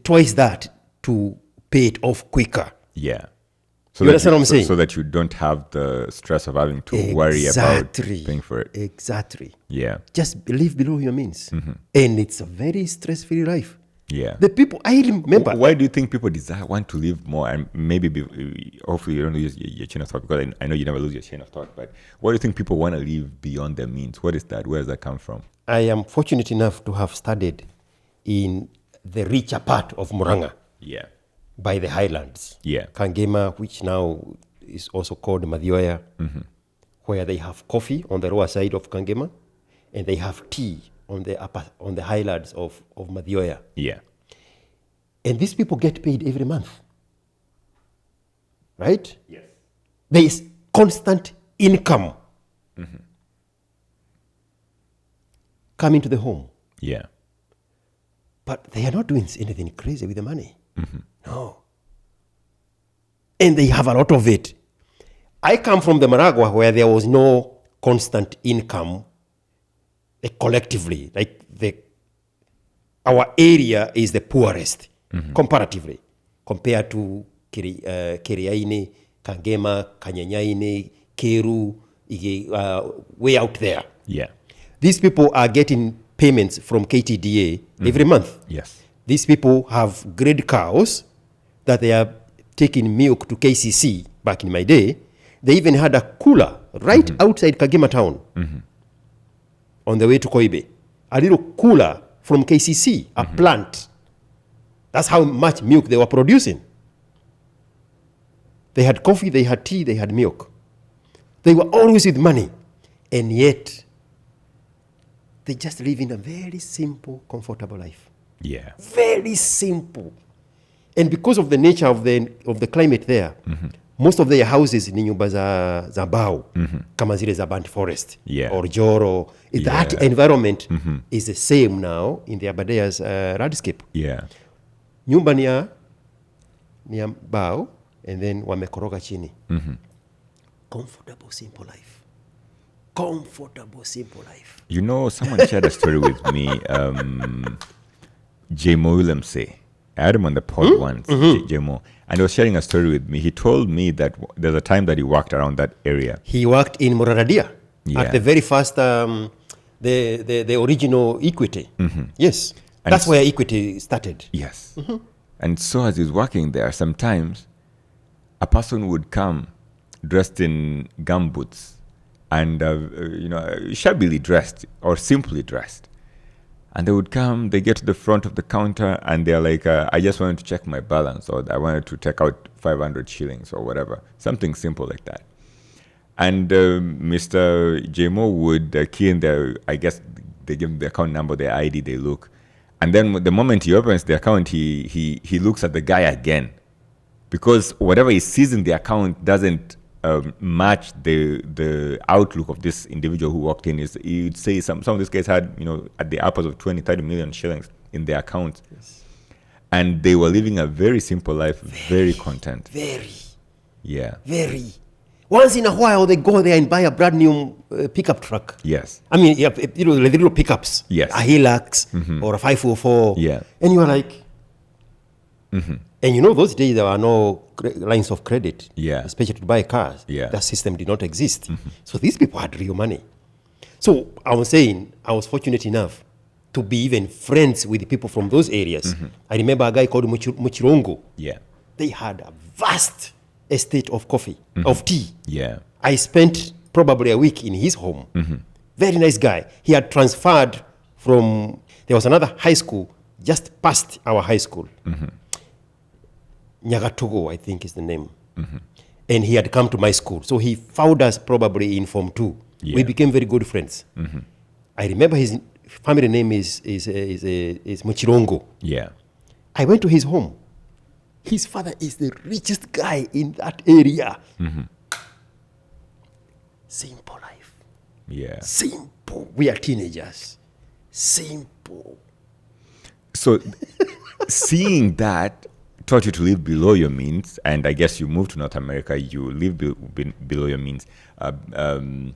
twice that to pay it off quicker. Yeah. So You understand what I'm saying? So that you don't have the stress of having to worry about paying for it. Exactly. Yeah. Just live below your means. And it's a very stress-free life. Yeah. The people, I remember. Why do you think people want to live more? And maybe, hopefully, you don't lose your chain of thought, because I know you never lose your chain of thought. But why do you think people want to live beyond their means? What is that? Where does that come from? I am fortunate enough to have studied in the richer part of Muranga Yeah. by the highlands. Yeah. Kangema, which now is also called Madhyoya, where they have coffee on the lower side of Kangema, and they have tea on the highlands of Madhyoya. Yeah. And these people get paid every month. Right? Yes. There is constant income coming to the home. Yeah. But they are not doing anything crazy with the money. No. And they have a lot of it. I come from the Maragua where there was no constant income collectively. Like our area is the poorest comparatively compared to Kiriaini, Kangema, Kanyanyaini, Keru, way out there. Yeah. These people are getting payments from KTDA every month. Yes. These people have grade cows that they are taking milk to KCC back in my day. They even had a cooler right outside Kagema town on the way to Koibe. A little cooler from KCC, a plant. That's how much milk they were producing. They had coffee, they had tea, they had milk. They were always with money. And yet, they just live in a very simple, comfortable life. Yeah. Very simple. And because of the nature of the climate there, most of their houses ni nyumba za mbao, kama zile za Burnt Forest Yeah. or Joro. That Yeah. environment is the same now in the Aberdares landscape. Yeah. Nyumba ni ya mbao, and then wamekoroga chini. Comfortable, simple life. Comfortable, simple life. You know, someone shared a story with me, J-Mo Willemse. I had him on the pod once, J-Mo. And he was sharing a story with me. He told me that there's a time that he walked around that area. He worked in Moraradia Yeah. at the very first, the original Equity. Yes. And That's where Equity started. Yes. And so as he's working there, sometimes a person would come dressed in gumboots and, shabbily dressed or simply dressed. And they would come, they get to the front of the counter and they're like, I just wanted to check my balance, or I wanted to take out 500 shillings or whatever. Something simple like that. And Mr. J-Mo would key in their, I guess they give him the account number, their ID, they look. And then the moment he opens the account, he looks at the guy again. Because whatever he sees in the account doesn't match the outlook of this individual who walked in. You'd say some of these guys had, at the upwards of 20, 30 million shillings in their accounts. Yes. And they were living a very simple life, very content. Very. Yeah. Very. Once in a while, they go there and buy a brand new pickup truck. Yes. I mean, the little pickups. Yes. A Hilux or a 504. Yeah. And you are like, and those days there were no lines of credit. Yeah. Especially to buy cars. Yeah. That system did not exist. So these people had real money. So I was saying, I was fortunate enough to be even friends with the people from those areas. I remember a guy called Muchirongo. Yeah. They had a vast estate of coffee, of tea. Yeah. I spent probably a week in his home. Very nice guy. He had transferred from, there was another high school just past our high school. Nyagatogo, I think is the name. And he had come to my school. So he found us probably in Form 2. Yeah. We became very good friends. I remember his family name is Muchirongo. Yeah. I went to his home. His father is the richest guy in that area. Simple life. Yeah. Simple. We are teenagers. Simple. So seeing that taught you to live below your means, and I guess you moved to North America, you live below your means, and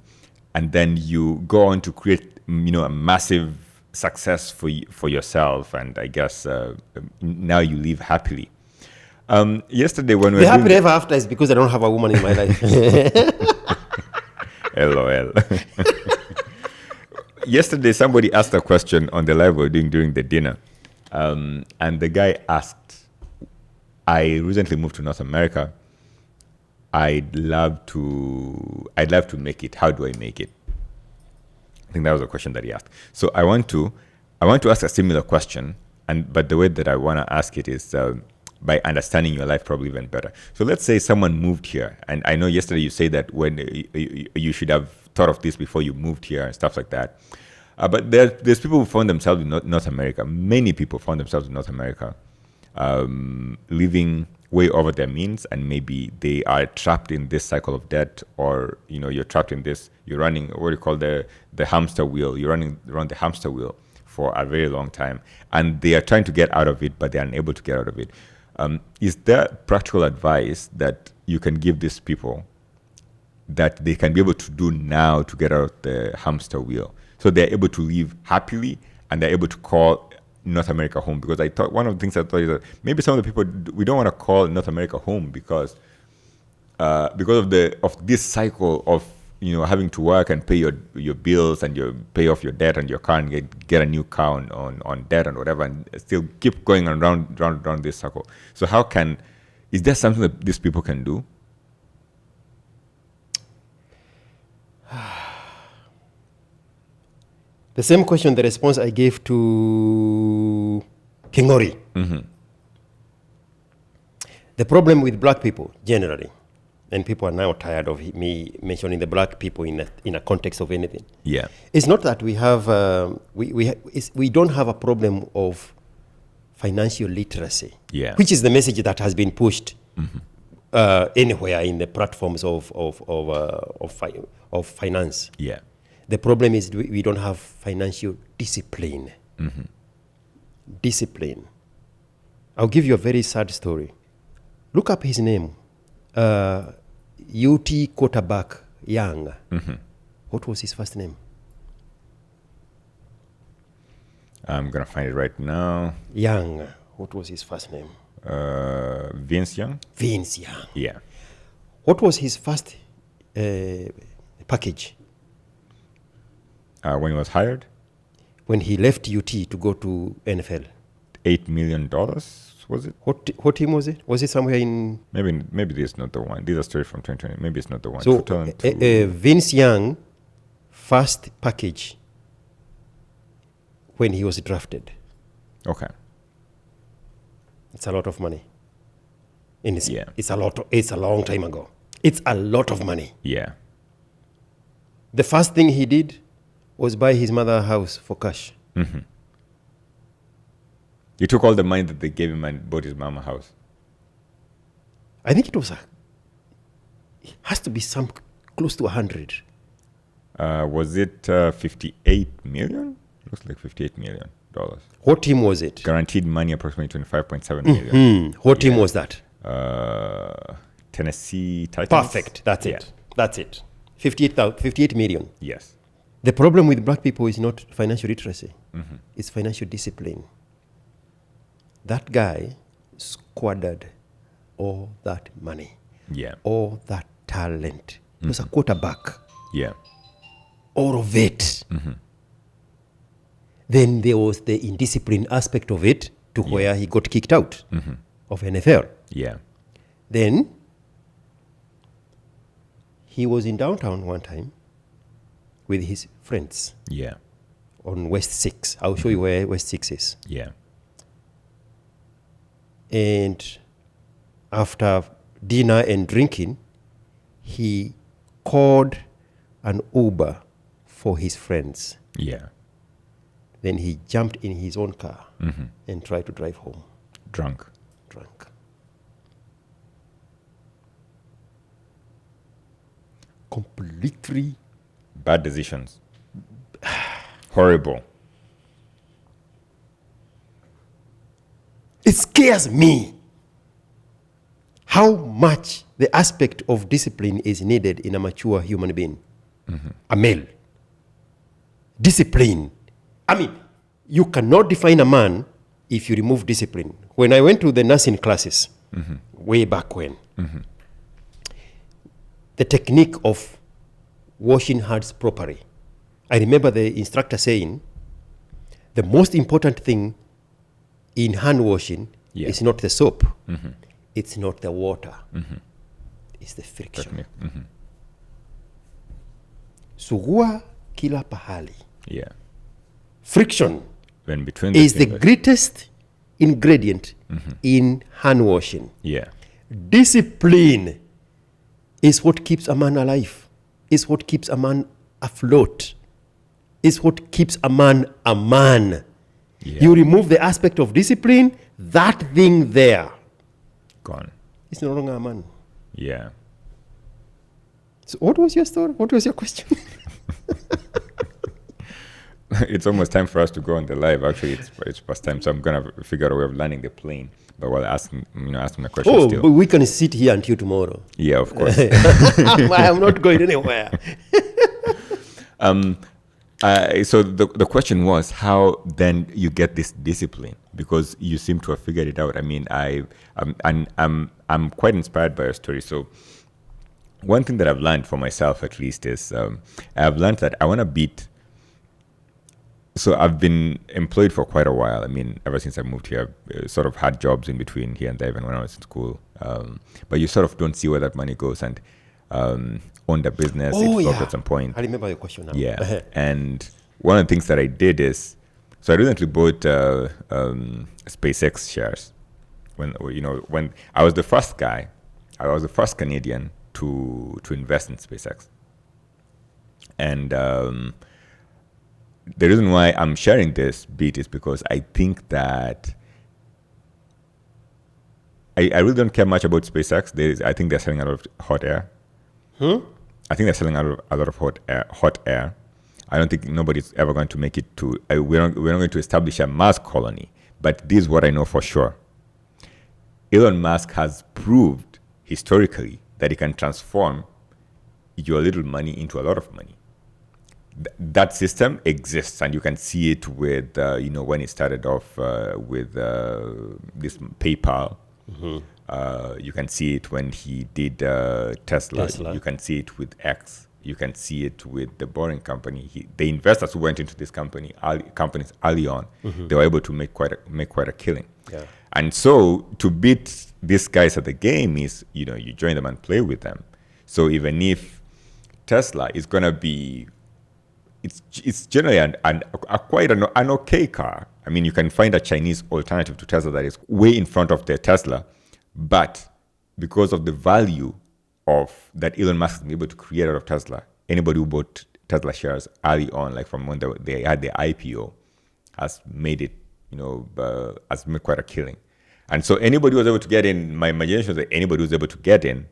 then you go on to create, a massive success for yourself, and I guess now you live happily. Yesterday when we The were happy ever after is because I don't have a woman in my life. LOL. Yesterday, somebody asked a question on the live we were doing during the dinner. And the guy asked, I recently moved to North America. I'd love to make it. How do I make it? I think that was a question that he asked. So I want to ask a similar question, but the way that I want to ask it is by understanding your life probably even better. So let's say someone moved here, and I know yesterday you said that when you should have thought of this before you moved here and stuff like that. But there's people who found themselves in North America. Many people found themselves in North America, living way over their means, and maybe they are trapped in this cycle of debt, or you're trapped in this. You're running what you call the hamster wheel. You're running around the hamster wheel for a very long time, and they are trying to get out of it, but they are unable to get out of it. Is there practical advice that you can give these people that they can be able to do now to get out of the hamster wheel, so they're able to live happily and they're able to call North America home? Because I thought one of the things I thought is that maybe some of the people, we don't want to call North America home because of this cycle of having to work and pay your bills and pay off your debt and your car and get a new car on debt and whatever, and still keep going around this cycle. So is there something that these people can do? The same question, the response I gave to Kingori. The problem with black people generally, and people are now tired of me mentioning the black people in a context of anything. Yeah, it's not that we have we don't have a problem of financial literacy, Yeah. which is the message that has been pushed anywhere in the platforms of finance. Yeah. The problem is we don't have financial discipline. Discipline. I'll give you a very sad story. Look up his name. UT quarterback Young. What was his first name? I'm going to find it right now. Young. What was his first name? Vince Young? Vince Young. Yeah. What was his first package When he was hired, when he left UT to go to NFL? $8 million, was it? What team was it? Was it somewhere in... Maybe this is not the one. These are stories from 2020. Maybe it's not the one. So 2002. Vince Young, first package when he was drafted. Okay. It's a lot of money. Yeah. It's a long time ago. It's a lot of money. Yeah. The first thing he did was buy his mother a house for cash. He took all the money that they gave him and bought his mom a house. I think it has to be close to 100. Was it 58 million? Looks like $58 million. What team was it? Guaranteed money approximately 25.7 million. What team was that? Tennessee Titans. Perfect. That's Yeah. it. That's it. 58 million. Yes. The problem with black people is not financial literacy. It's financial discipline. That guy squandered all that money, Yeah. all that talent. He was a quarterback. Yeah. All of it. Then there was the indiscipline aspect of it to where he got kicked out of NFL. Yeah. Then he was in downtown one time with his friends Yeah. on West 6. I'll show you where West 6 is. Yeah. And after dinner and drinking, he called an Uber for his friends. Yeah. Then he jumped in his own car and tried to drive home Drunk. drunk. Completely. Bad decisions. Horrible. It scares me how much the aspect of discipline is needed in a mature human being, a male. Discipline. I mean, you cannot define a man if you remove discipline. When I went to the nursing classes way back when, the technique of washing hands properly, I remember the instructor saying, the most important thing in hand washing is not the soap, it's not the water, it's the friction. Sugua kila pahali. Yeah. Friction When between is the fingers. greatest ingredient in hand washing. Yeah. Discipline is what keeps a man alive, is what keeps a man afloat, is what keeps a man a man. Yeah. You remove the aspect of discipline, that thing there Gone. is no longer a man. Yeah. So what was your story? What was your question? It's almost time for us to go on the live. Actually, it's past time, so I'm gonna figure out a way of landing the plane. But while asking my question Oh, still. but we can sit here until tomorrow. Yeah, of course. I'm not going anywhere. So the question was how then you get this discipline, because you seem to have figured it out. I mean, I'm quite inspired by your story. So one thing that I've learned for myself, at least, is I've learned that I want to beat. So I've been employed for quite a while. I mean, ever since I moved here, I've sort of had jobs in between here and there, even when I was in school. But you sort of don't see where that money goes. And owned a business, it stopped at some point. I remember your question now. Yeah. And one of the things that I did is, so I recently bought SpaceX shares. When I was the first guy, I was the first Canadian to invest in SpaceX. And the reason why I'm sharing this bit is because I think that I really don't care much about SpaceX. I think they're selling a lot of hot air. I think they're selling a lot of hot air. I don't think nobody's ever going to make it to. We're not going to establish a Mars colony. But this is what I know for sure. Elon Musk has proved historically that he can transform your little money into a lot of money. That system exists, and you can see it with when he started off with this PayPal. You can see it when he did Tesla. You can see it with X. You can see it with the Boring Company. The investors who went into this companies early on, they were able to make quite a killing. Yeah. And so to beat these guys at the game is, you join them and play with them. So even if Tesla is going to be, it's generally quite an okay car. I mean, you can find a Chinese alternative to Tesla that is way in front of the Tesla, but because of the value of that Elon Musk has been able to create out of Tesla, anybody who bought Tesla shares early on, like from when they had the IPO, has made it, has made quite a killing. And so anybody who was able to get in, my imagination is that anybody who's able to get in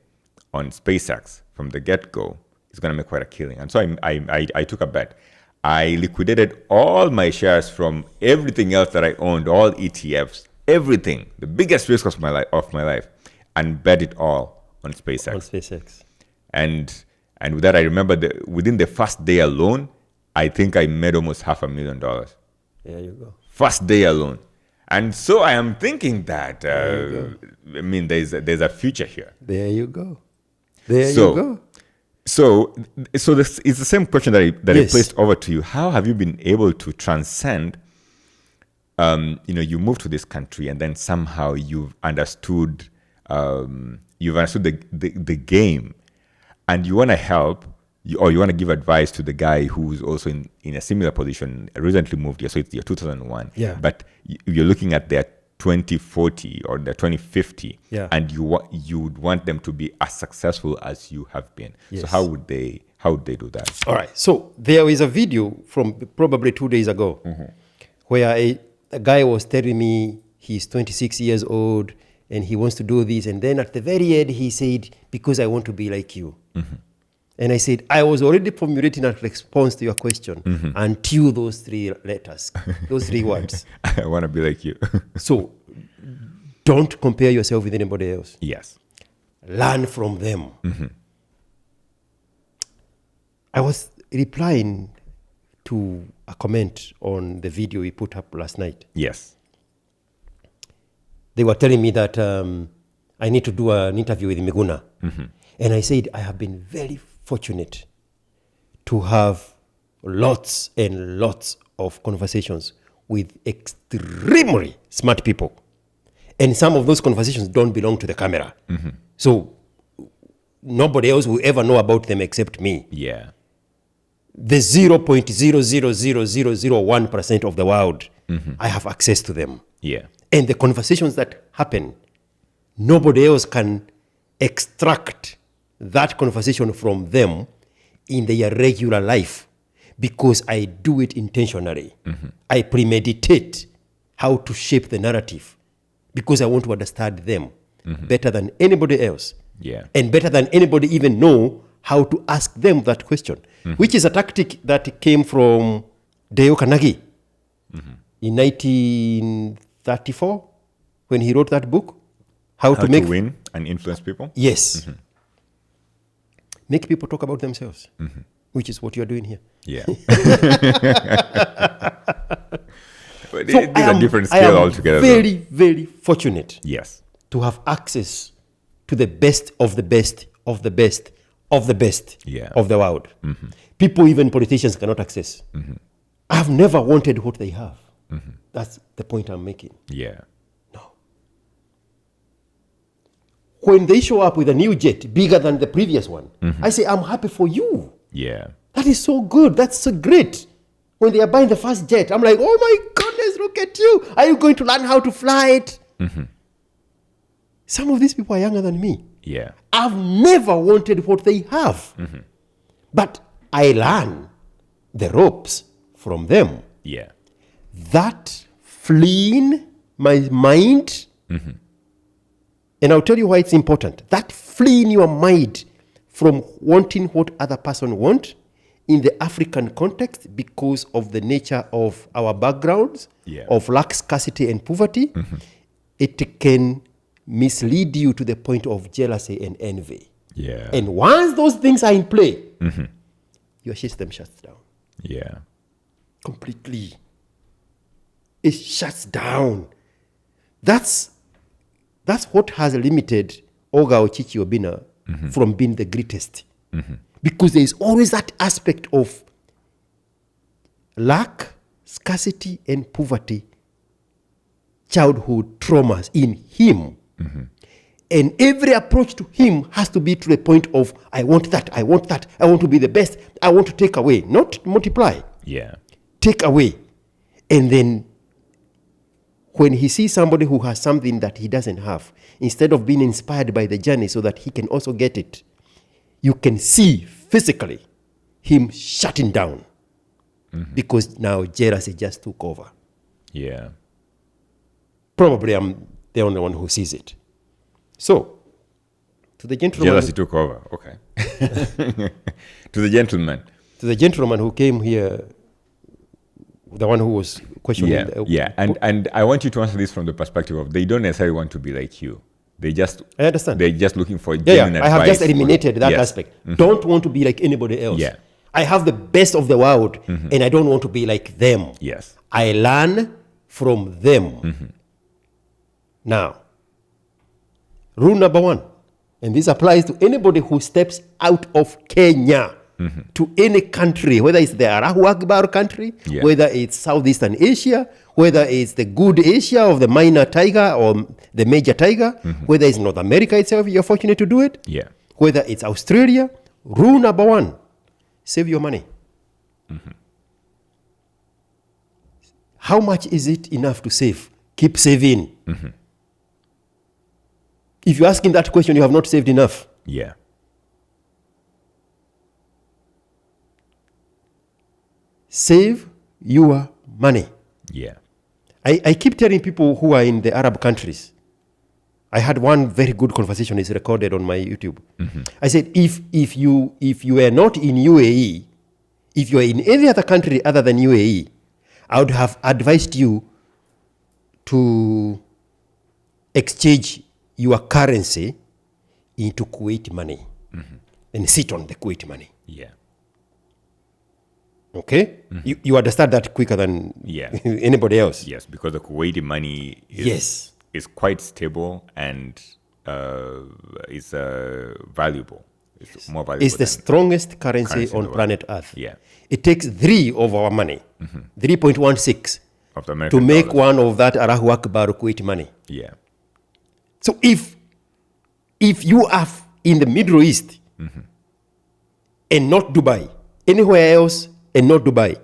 on SpaceX from the get-go is going to make quite a killing. And so I took a bet. I liquidated all my shares from everything else that I owned, all ETFs, everything, the biggest risk of my life, and bet it all on SpaceX. On SpaceX. And with that, I remember within the first day alone, I think I made almost $500,000. There you go. First day alone. And so I am thinking that, I mean, there's a future here. There you go. There you go. So this is the same question that I Yes. placed over to you. How have you been able to transcend, you moved to this country and then somehow you've understood the game, and you want to help, or you want to give advice to the guy who's also in a similar position, recently moved here, so it's year 2001. Yeah. But you're looking at their 2040 or their 2050, Yeah. and you would want them to be as successful as you have been. Yes. So how would they do that? All right. So there is a video from probably 2 days ago where a guy was telling me he's 26 years old and he wants to do this. And then at the very end, he said, because I want to be like you. And I said, I was already formulating a response to your question until those three letters, those three words. I want to be like you. So don't compare yourself with anybody else. Yes. Learn from them. I was replying to a comment on the video we put up last night. Yes. They were telling me that I need to do an interview with Miguna. And I said, I have been very fortunate to have lots and lots of conversations with extremely smart people. And some of those conversations don't belong to the camera. So nobody else will ever know about them except me. Yeah. The 0.0000001% of the world, I have access to them. Yeah. And the conversations that happen, nobody else can extract that conversation from them in their regular life because I do it intentionally. I premeditate how to shape the narrative because I want to understand them better than anybody else. Yeah. And better than anybody even know how to ask them that question, which is a tactic that came from Dale Carnegie in 1934 when he wrote that book, How How to to win and influence people? Yes. Make people talk about themselves, which is what you're doing here. Yeah. But So it is a different scale altogether. Very, very fortunate Yes. to have access to the best of the best of the best of the best Yeah. of the world. People, even politicians, cannot access. I have never wanted what they have. That's the point I'm making. Yeah. No. When they show up with a new jet bigger than the previous one, I say, I'm happy for you. Yeah. That is so good. That's so great. When they are buying the first jet, I'm like, oh my goodness, look at you. Are you going to learn how to fly it? Some of these people are younger than me. Yeah. I've never wanted what they have. But I learn the ropes from them. Yeah. That fleeing my mind And I'll tell you why it's important. That flee in your mind from wanting what other person want in the African context because of the nature of our backgrounds, of lack, scarcity, and poverty, it can mislead you to the point of jealousy and envy. Yeah. And once those things are in play, your system shuts down. Yeah. Completely. It shuts down. That's what has limited Oga Ochichi Obina from being the greatest. Because there is always that aspect of lack, scarcity, and poverty, childhood traumas in him. And every approach to him has to be to the point of, I want that, I want that, I want to be the best, I want to take away, not multiply. Yeah. Take away. And then when he sees somebody who has something that he doesn't have, instead of being inspired by the journey so that he can also get it, you can see physically him shutting down because now jealousy just took over. Yeah. Probably I'm the only one who sees it. So, to the gentleman, Jealousy took over. Okay. To the gentleman. to the gentleman who came here, the one who was questioning. Yeah. And I want you to answer this from the perspective of they don't necessarily want to be like you. I understand. They're just looking for Yeah, genuine I have advice. just eliminated that Yes. aspect. Don't want to be like anybody else. Yeah. I have the best of the world, and I don't want to be like them. Yes. I learn from them. Now, rule number one, and this applies to anybody who steps out of Kenya to any country, whether it's the Arahu Akbar country, whether it's Southeastern Asia, whether it's the good Asia of the minor tiger or the major tiger, whether it's North America itself, you're fortunate to do it, Yeah. whether it's Australia. Rule number one, save your money. How much is it enough to save? Keep saving. If you're asking that question, you have not saved enough. Yeah. Save your money. Yeah. I keep telling people who are in the Arab countries. I had one very good conversation. It's recorded on my YouTube. I said, if you are not in UAE, if you are in any other country other than UAE, I would have advised you to exchange your currency into Kuwait money and sit on the Kuwait money. Yeah. Okay? You understand that quicker than anybody else. Yes, because the Kuwaiti money is quite stable and is valuable. It's more valuable. It's the strongest currency on planet Earth. Yeah. It takes 3 of our money, 3.16, Of the American to make dollars. one of that Arahu Akbar Kuwait money. Yeah. So if you are in the Middle East and not Dubai, anywhere else and not Dubai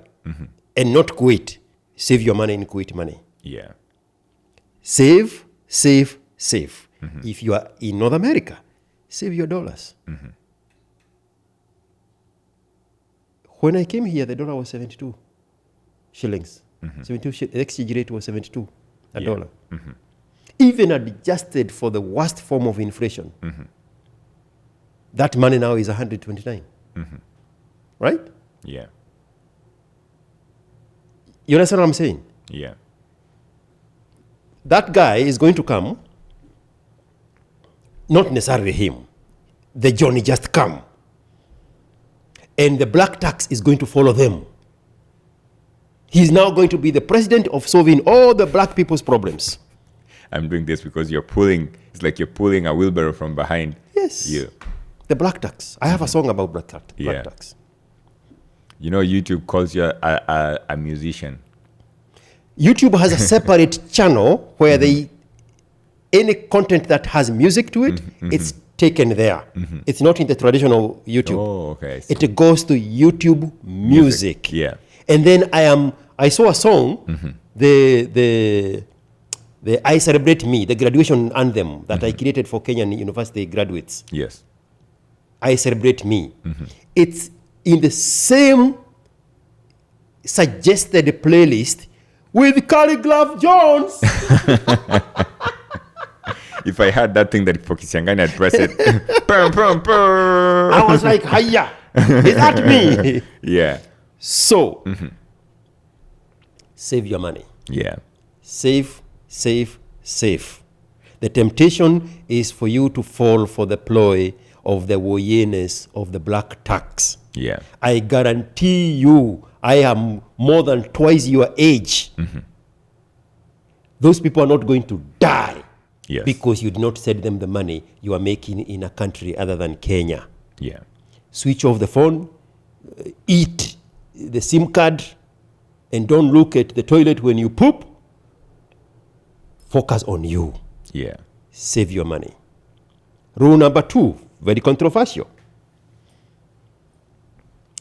and not Kuwait, save your money in Kuwait money. Yeah. Save, save, save. If you are in North America, save your dollars. When I came here, the dollar was 72 shillings. 72 the exchange rate was 72 a dollar. Even adjusted for the worst form of inflation, that money now is 129. Right? Yeah. You understand what I'm saying? Yeah. That guy is going to come, not necessarily him, the Johnny just come. And the black tax is going to follow them. He's now going to be the president of solving all the black people's problems. I'm doing this because it's like you're pulling a wheelbarrow from behind. Yes. You. The black tax. I have a song about black tax. Yeah. Black tax. You know, YouTube calls you a musician. YouTube has a separate channel where any content that has music to it, it's taken there. It's not in the traditional YouTube. Oh, okay. I see. It goes to YouTube music. Yeah. And then I saw a song, the I Celebrate Me, the graduation anthem that I created for Kenyan university graduates. Yes. I Celebrate Me. It's in the same suggested playlist with Calligraph Jones. if I had that thing that for Kisiangani, I'd press it. Pum, pum, pum. I was like, hiya, is that me? Yeah. So, save your money. Yeah. Save, save, save. The temptation is for you to fall for the ploy of the woyenes of the black tax. Yeah. I guarantee you, I am more than twice your age. Those people are not going to die Yes. because you did not send them the money you are making in a country other than Kenya. Yeah. Switch off the phone, eat the SIM card, and don't look at the toilet when you poop. Focus on you. Yeah. Save your money. Rule number 2, very controversial.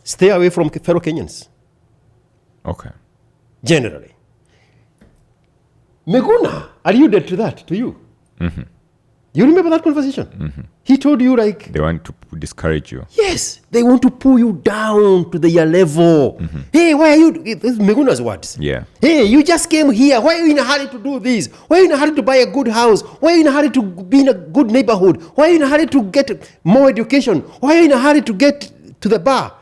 Stay away from fellow Kenyans, Okay. generally. Meguna alluded to that, to you. You remember that conversation? He told you, like, They want to discourage you. yes, they want to pull you down to their level. Hey, why are you, this is Meguna's words. Yeah. Hey, you just came here. Why are you in a hurry to do this? Why are you in a hurry to buy a good house? Why are you in a hurry to be in a good neighborhood? Why are you in a hurry to get more education? Why are you in a hurry to get to the bar?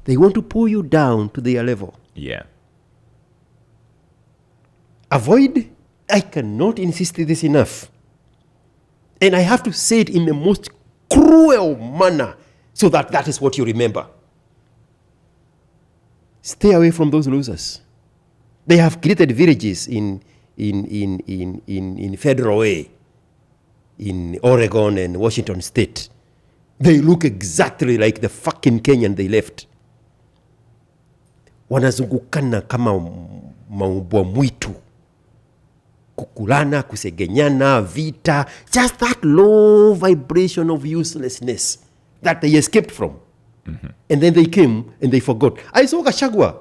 They want to pull you down to their level. Yeah. Avoid, I cannot insist this enough. And I have to say it in the most cruel manner so that that is what you remember. Stay away from those losers. They have created villages in Federal Way, in Oregon and Washington State. They look exactly like the fucking Kenyan they left. Wanazungukana kama maumbwa mwitu. Kukulana, kusegenyana, vita, just that low vibration of uselessness that they escaped from. And then they came and they forgot. I saw Gachagua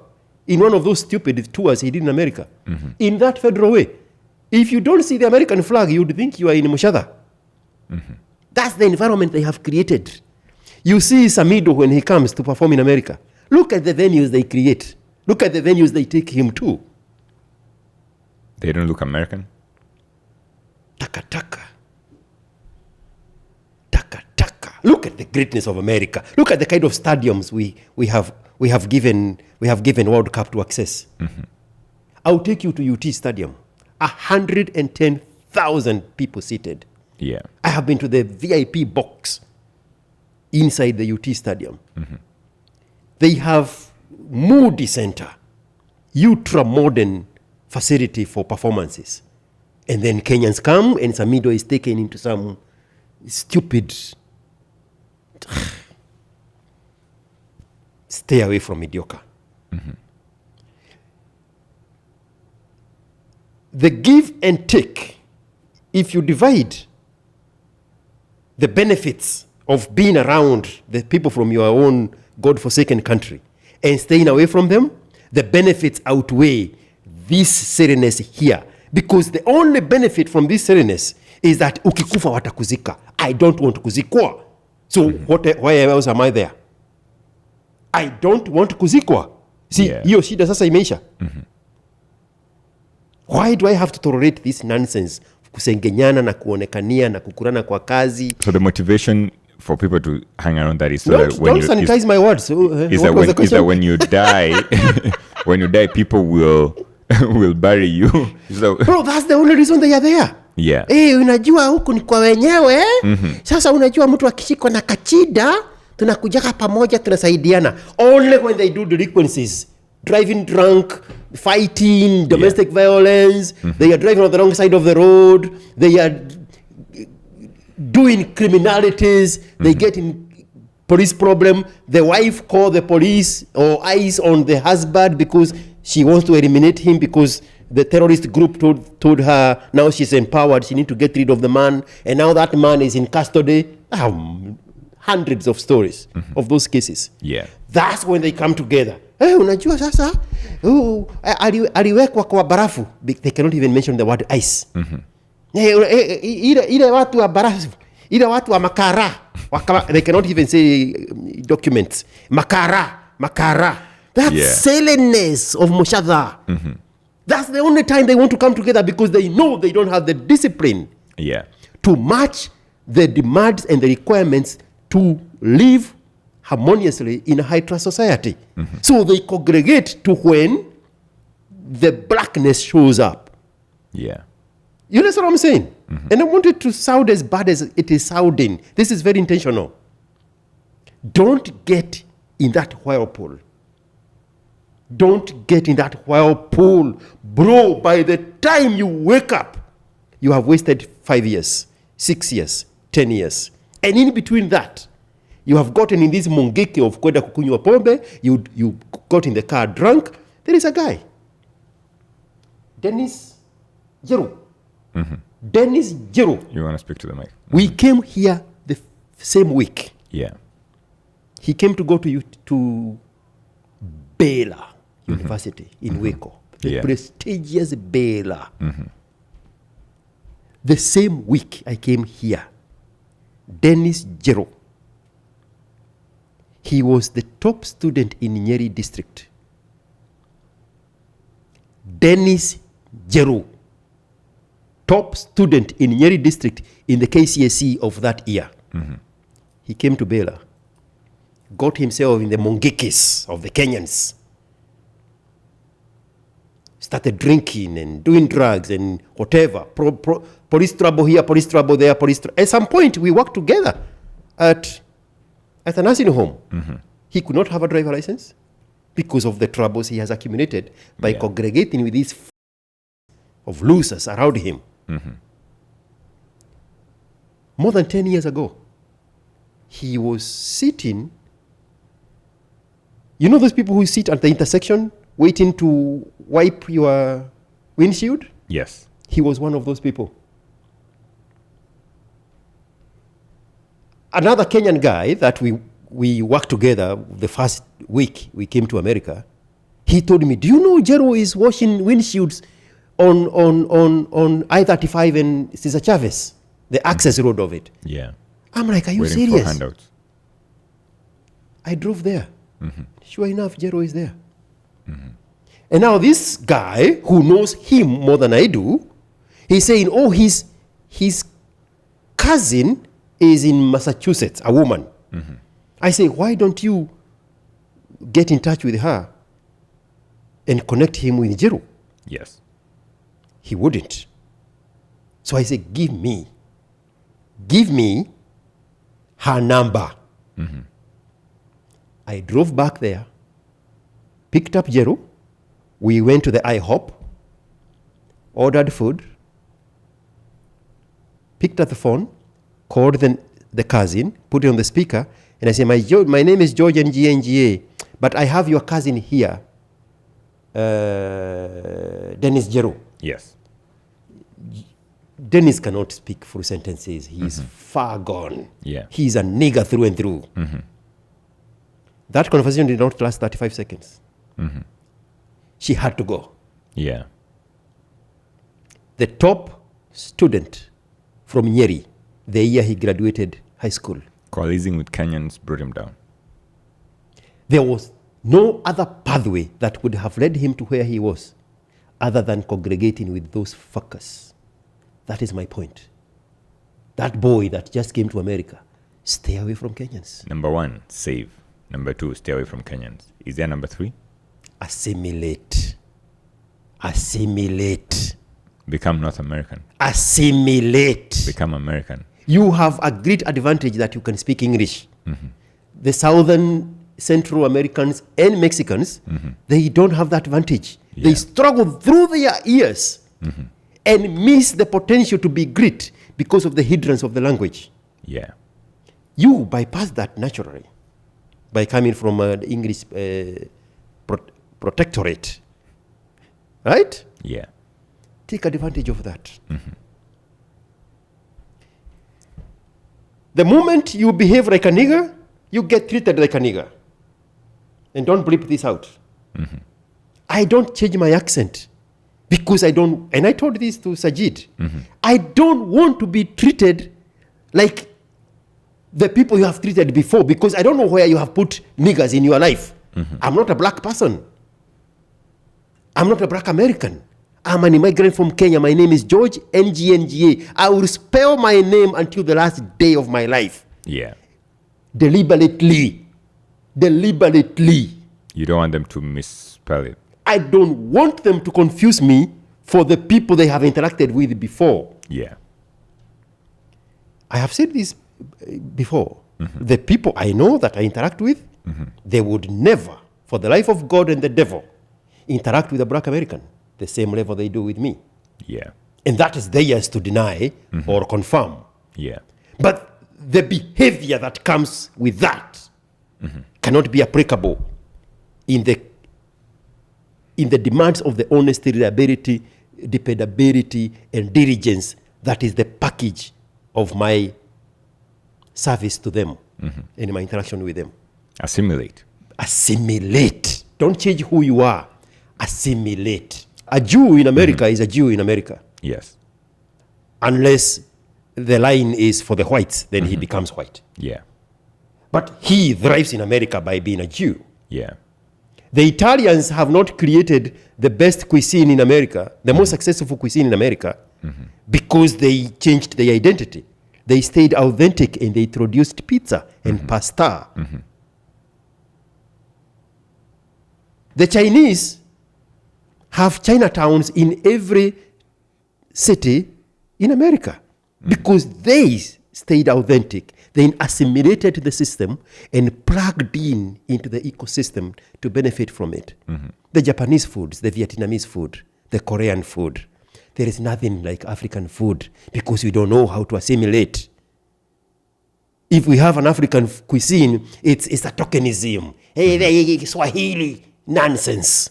in one of those stupid tours he did in America. In that Federal Way. If you don't see the American flag, you would think you are in Mushada. That's the environment they have created. You see Samido when he comes to perform in America. Look at the venues they create. Look at the venues they take him to. They don't look American. Taka taka. Taka taka. Look at the greatness of America. Look at the kind of stadiums we have given World Cup to access. I'll take you to UT Stadium. 110,000 people seated. Yeah. I have been to the VIP box inside the UT Stadium. They have Moody Center, ultra modern facility for performances. And then Kenyans come and Samido is taken into some stupid. Stay away from mediocre. The give and take, if you divide the benefits of being around the people from your own God-forsaken country and staying away from them, the benefits outweigh this silliness here. Because the only benefit from this silliness is that ukikufa watakuzika. I don't want kuzikwa. So why else am I there? I don't want kuzikwa. See, hiyo shida sasa imeisha. Why do I have to tolerate this nonsense? Kusengenyana na kuonekania na kukurana kwa kazi. So the motivation for people to hang around that is so Don't, that when don't sanitize my words. Is that when you die, when you die, people will bury you. So, bro, that's the only reason they are there. Yeah. Unajua huku ni kwa wenyewe. Sasa unajua mtu akishikwa na kachida, tunakujaka pamoja tunasaidiana. Only when they do delinquencies, driving drunk, fighting, domestic violence, they are driving on the wrong side of the road, they are doing criminalities, they get in police problem, the wife call the police or eyes on the husband because she wants to eliminate him because the terrorist group told her now she's empowered, she need to get rid of the man, and now that man is in custody. Hundreds of stories of those cases. Yeah. That's when they come together. Unajua sasa aliwekwa kwa barafu. They cannot even mention the word ice. Ile watu wa barafu, ile watu wa makara. They cannot even say documents. Makara. That's silliness of Mushadha. That's the only time they want to come together because they know they don't have the discipline. Yeah. to match the demands and the requirements to live harmoniously in a high trust society. So they congregate to when the blackness shows up. Yeah. You understand what I'm saying? And I want it to sound as bad as it is sounding. This is very intentional. Don't get in that whirlpool. Don't get in that whirlpool. Bro, by the time you wake up, you have wasted 5 years, 6 years, 10 years. And in between that, you have gotten in this mongeke of kwenda kukunywa pombe, you got in the car drunk. There is a guy, Dennis Jeru. Dennis Jeru. You want to speak to the mic? We came here the same week. Yeah. He came to go to Baylor University in Waco, the Yeah. prestigious Baylor. The same week I came here, Dennis Jeru. He was the top student in Nyeri district. Dennis Jeru, top student in Nyeri district in the KCSE of that year. He came to Baylor, got himself in the mongekis of the Kenyans, started drinking and doing drugs and whatever. Police trouble here, police trouble there, At some point, we worked together at a nursing home. He could not have a driver license because of the troubles he has accumulated by congregating with these of losers around him. More than 10 years ago, he was sitting. You know those people who sit at the intersection waiting to wipe your windshield? Yes. He was one of those people. Another Kenyan guy that we worked together the first week we came to America, he told me, do you know Jero is washing windshields on I-35 and Cesar Chavez, the access road of it? Yeah. I'm like, are you Waiting serious? for handouts. I drove there. Sure enough, Jero is there. And now this guy who knows him more than I do, he's saying, oh, his cousin is in Massachusetts, a woman. I say, why don't you get in touch with her and connect him with Jero? Yes. He wouldn't. So I say, give me her number. I drove back there, picked up Jero. We went to the IHOP, ordered food, picked up the phone, called the cousin, put it on the speaker, and I said, my name is George NGA, but I have your cousin here, Dennis Jero. Yes. Dennis cannot speak full sentences. He's far gone. Yeah. He's a nigger through and through. That conversation did not last 35 seconds. She had to go. Yeah. The top student from Nyeri, the year he graduated high school, Coalescing with Kenyans brought him down. there was no other pathway that would have led him to where he was other than congregating with those fuckers. That is my point. That boy that just came to America, stay away from Kenyans. Number 1, save. Number 2, stay away from Kenyans. Is there number 3? Assimilate. Assimilate. Become North American. Assimilate. Become American. You have a great advantage that you can speak English. The Southern Central Americans and Mexicans, they don't have that advantage. They struggle through their ears and miss the potential to be great because of the hindrance of the language. Yeah. You bypass that naturally by coming from an English protectorate. Right? Yeah. Take advantage of that. The moment you behave like a nigger, you get treated like a nigger. And don't bleep this out. I don't change my accent because I don't, and I told this to Sajid, I don't want to be treated like the people you have treated before because I don't know where you have put niggers in your life. I'm not a black person. I'm not a black American. I'm an immigrant from Kenya. My name is George, NGNGA. I will spell my name until the last day of my life. Yeah. Deliberately. You don't want them to misspell it. I don't want them to confuse me for the people they have interacted with before. Yeah. I have said this before. The people I know that I interact with, they would never, for the life of God and the devil, interact with a black American the same level they do with me. Yeah. And that is theirs to deny or confirm. Yeah. But the behavior that comes with that cannot be applicable in the demands of the honesty, reliability, dependability, and diligence that is the package of my service to them and my interaction with them. Assimilate. Assimilate. Don't change who you are. Assimilate. A Jew in America is a Jew in America. Yes. Unless the line is for the whites, then he becomes white. Yeah. But he thrives in America by being a Jew. Yeah. The Italians have not created the best cuisine in America, the most successful cuisine in America, because they changed their identity. They stayed authentic and they introduced pizza and pasta. The Chinese have Chinatowns in every city in America because they stayed authentic. They assimilated the system and plugged into the ecosystem to benefit from it. The Japanese foods, the Vietnamese food, the Korean food. There is nothing like African food because we don't know how to assimilate. If we have an African cuisine, it's a tokenism. Hey, Swahili, nonsense.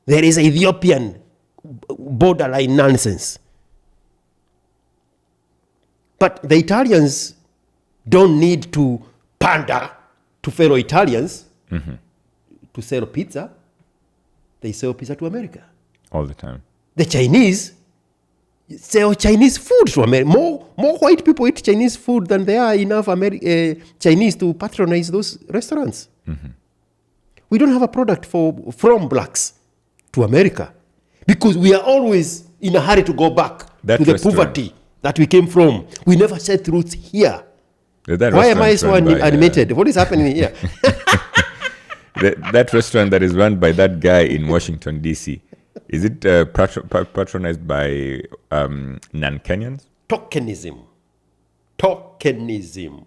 There is Ethiopian borderline nonsense. But the Italians don't need to pander to fellow Italians to sell pizza. They sell pizza to America. All the time. The Chinese sell Chinese food to America. More white people eat Chinese food than there are enough Chinese to patronize those restaurants. We don't have a product from blacks to America because we are always in a hurry to go back to the poverty that we came from. We never set roots here. Why am I so animated? What is happening here? That restaurant that is run by that guy in Washington, D.C., is it patronized by non-Kenyans? Tokenism.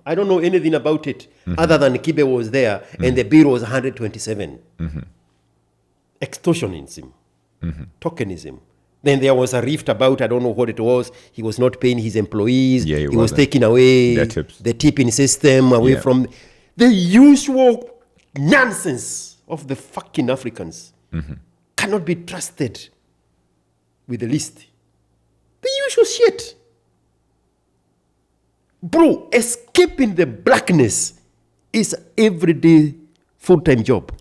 I don't know anything about it other than Kibe was there and the bill was 127. Extortionism. Tokenism. Then there was a rift about, I don't know what it was. He was not paying his employees. Yeah, he was taking away the tipping system away from the usual nonsense of the fucking Africans. Cannot be trusted with the least. The usual shit. Bro, escaping the blackness is everyday full-time job.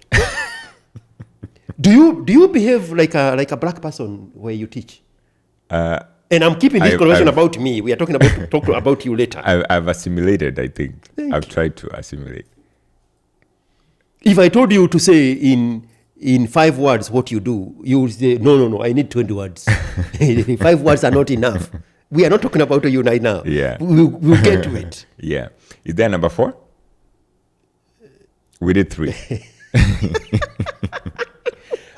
Do you behave like a black person where you teach? And I'm keeping this conversation about me. We are talking about talk about you later. I've assimilated, I think. I've tried to assimilate. If I told you to say in 5 words what you do, you would say, no, I need 20 words. 5 words are not enough. We are not talking about you right now. Yeah. We'll get to it. Yeah. Is there number 4? We did 3.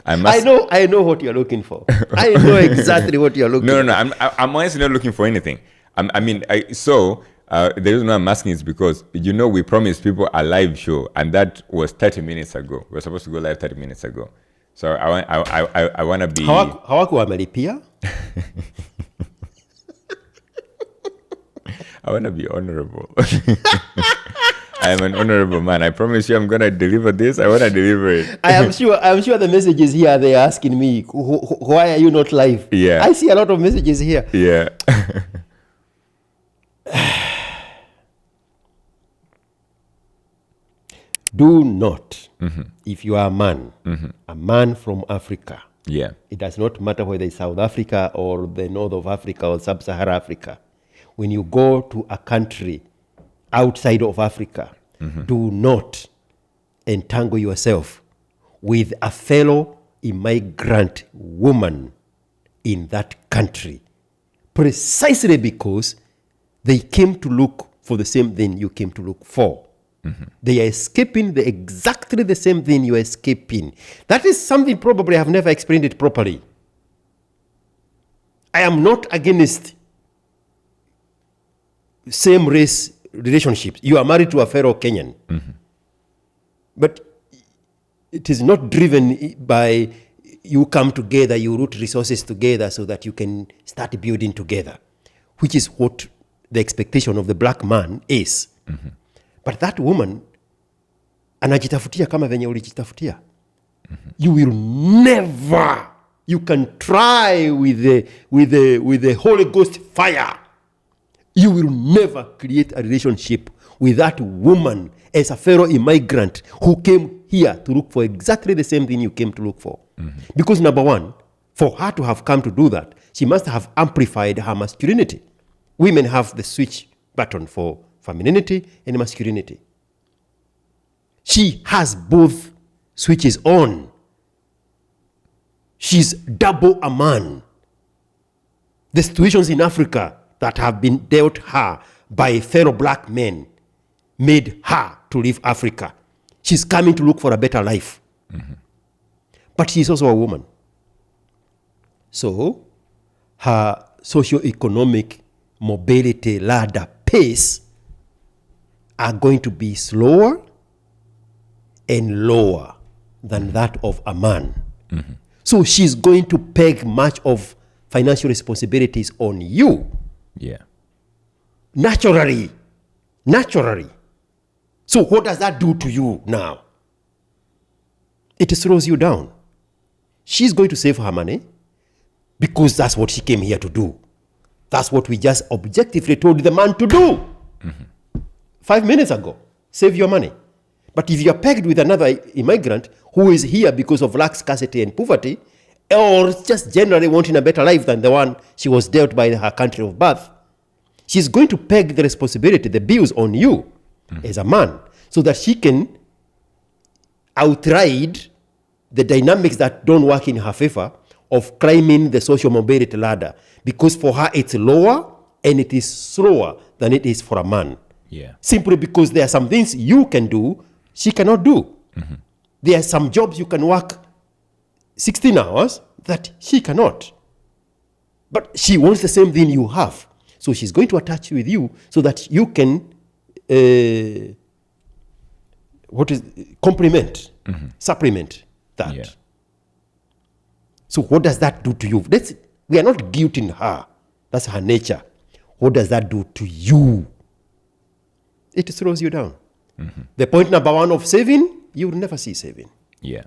I know what you're looking for. I know exactly what you're looking for. No. I'm honestly not looking for anything. The reason why I'm asking is because, we promised people a live show, and that was 30 minutes ago. We're supposed to go live 30 minutes ago. So I want to be... Hawako wamelipia? I want to be honorable. I am an honorable man. I promise you I'm going to deliver this. I want to deliver it. I am sure the messages here, they're asking me, why are you not live? Yeah. I see a lot of messages here. Yeah. Do not, if you are a man from Africa, it does not matter whether it's South Africa or the north of Africa or sub-Saharan Africa. When you go to a country outside of Africa, do not entangle yourself with a fellow immigrant woman in that country precisely because they came to look for the same thing you came to look for. They are escaping exactly the same thing you are escaping. That is something probably I have never explained it properly. I am not against same race relationships. You are married to a fellow Kenyan. But it is not driven by you come together, you root resources together so that you can start building together, which is what the expectation of the black man is. But that woman, anajitafutia kama venye ulijitafutia. You will never, you can try with the Holy Ghost fire. You will never create a relationship with that woman as a fellow immigrant who came here to look for exactly the same thing you came to look for. Because number one, for her to have come to do that, she must have amplified her masculinity. Women have the switch button for femininity and masculinity. She has both switches on. She's double a man. The situations in Africa that have been dealt her by fellow black men made her to leave Africa. She's coming to look for a better life. But she's also a woman. So her socio-economic mobility ladder pace are going to be slower and lower than that of a man. So she's going to peg much of financial responsibilities on you. Yeah. Naturally. So what does that do to you now? It slows you down. She's going to save her money because that's what she came here to do. That's what we just objectively told the man to do 5 minutes ago. Save your money. But if you're pegged with another immigrant who is here because of lack, scarcity, and poverty, or just generally wanting a better life than the one she was dealt by her country of birth, she's going to peg the responsibility, the bills on you as a man, so that she can outride the dynamics that don't work in her favor of climbing the social mobility ladder. Because for her, it's lower and it is slower than it is for a man. Yeah. Simply because there are some things you can do, she cannot do. There are some jobs you can work 16 hours that she cannot. But she wants the same thing you have. So she's going to attach with you so that you can complement, supplement that. Yeah. So what does that do to you? We are not guilting her. That's her nature. What does that do to you? It slows you down. The point number one of saving, you will never see saving. Yeah.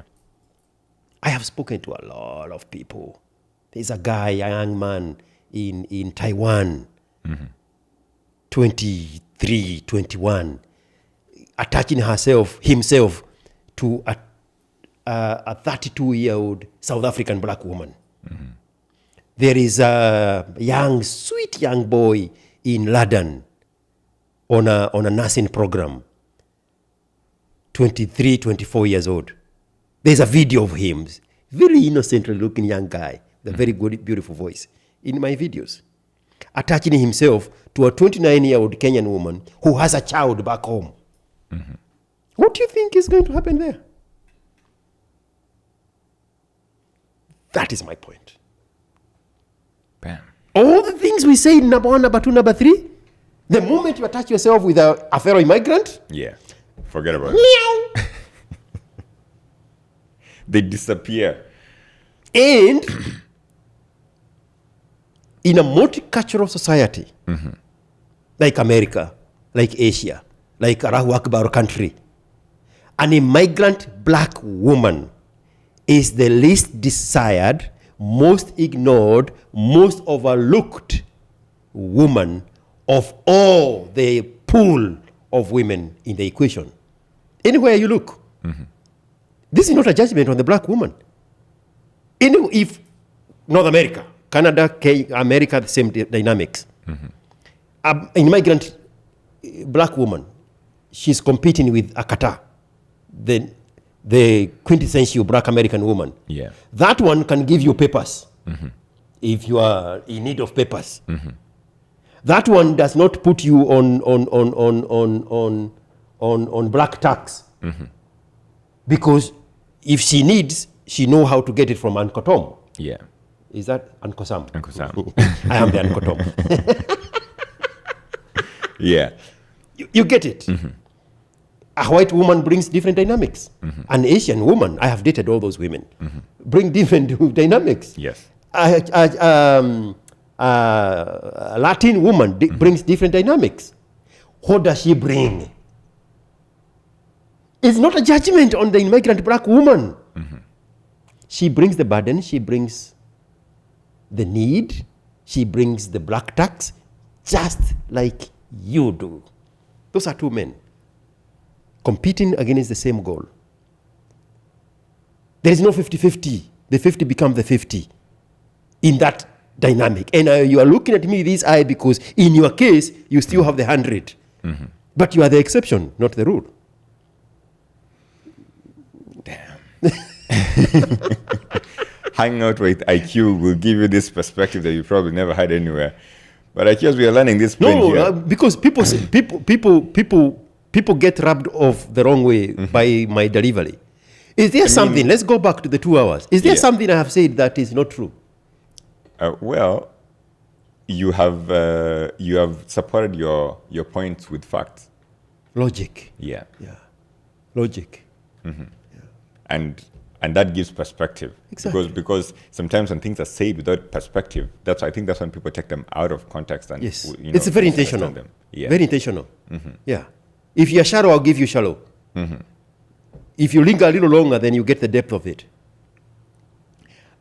I have spoken to a lot of people. There's a guy, a young man in Taiwan, 23, 21, attaching himself to a 32-year-old South African black woman. There is a sweet young boy in London on a nursing program, 23, 24 years old. There's a video of him, very innocently looking young guy, with a very good, beautiful voice, in my videos, attaching himself to a 29-year-old Kenyan woman who has a child back home. What do you think is going to happen there? That is my point. Bam. All the things we say in number one, number two, number three, the moment you attach yourself with a fellow immigrant, Yeah. Forget about it. meow. They disappear. And in a multicultural society, like America, like Asia, like Allahu Akbar country, an immigrant black woman is the least desired, most ignored, most overlooked woman of all the pool of women in the equation. Anywhere you look. This is not a judgment on the black woman. If North America, Canada, America, the same dynamics. An immigrant black woman, she's competing with a kata, the the quintessential black American woman. Yeah. That one can give you papers if you are in need of papers. That one does not put you on black tax because if she needs, she know how to get it from Uncle Tom. Yeah. Is that Uncle Sam? Uncle Sam. I am the Uncle Tom. Yeah. You get it. A white woman brings different dynamics. An Asian woman, I have dated all those women, bring different dynamics. Yes. A Latin woman brings different dynamics. What does she bring? It's not a judgment on the immigrant black woman. She brings the burden, she brings the need, she brings the black tax, just like you do. Those are two men competing against the same goal. There is no 50-50. The 50 become the 50 in that dynamic. And you are looking at me this eye because in your case, you still have the 100. But you are the exception, not the rule. Hanging out with IQ will give you this perspective that you probably never had anywhere. But IQ, as we are learning this point here, because people get rubbed off the wrong way by my delivery. Is there something? Let's go back to the 2 hours. Is there something I have said that is not true? well, you have supported your points with facts. Logic. Yeah. Logic. And that gives perspective. Exactly. Because sometimes when things are said without perspective, I think that's when people take them out of context and Yes. It's very intentional. them. Yeah. Very intentional. Yeah. If you're shallow, I'll give you shallow. If you linger a little longer, then you get the depth of it.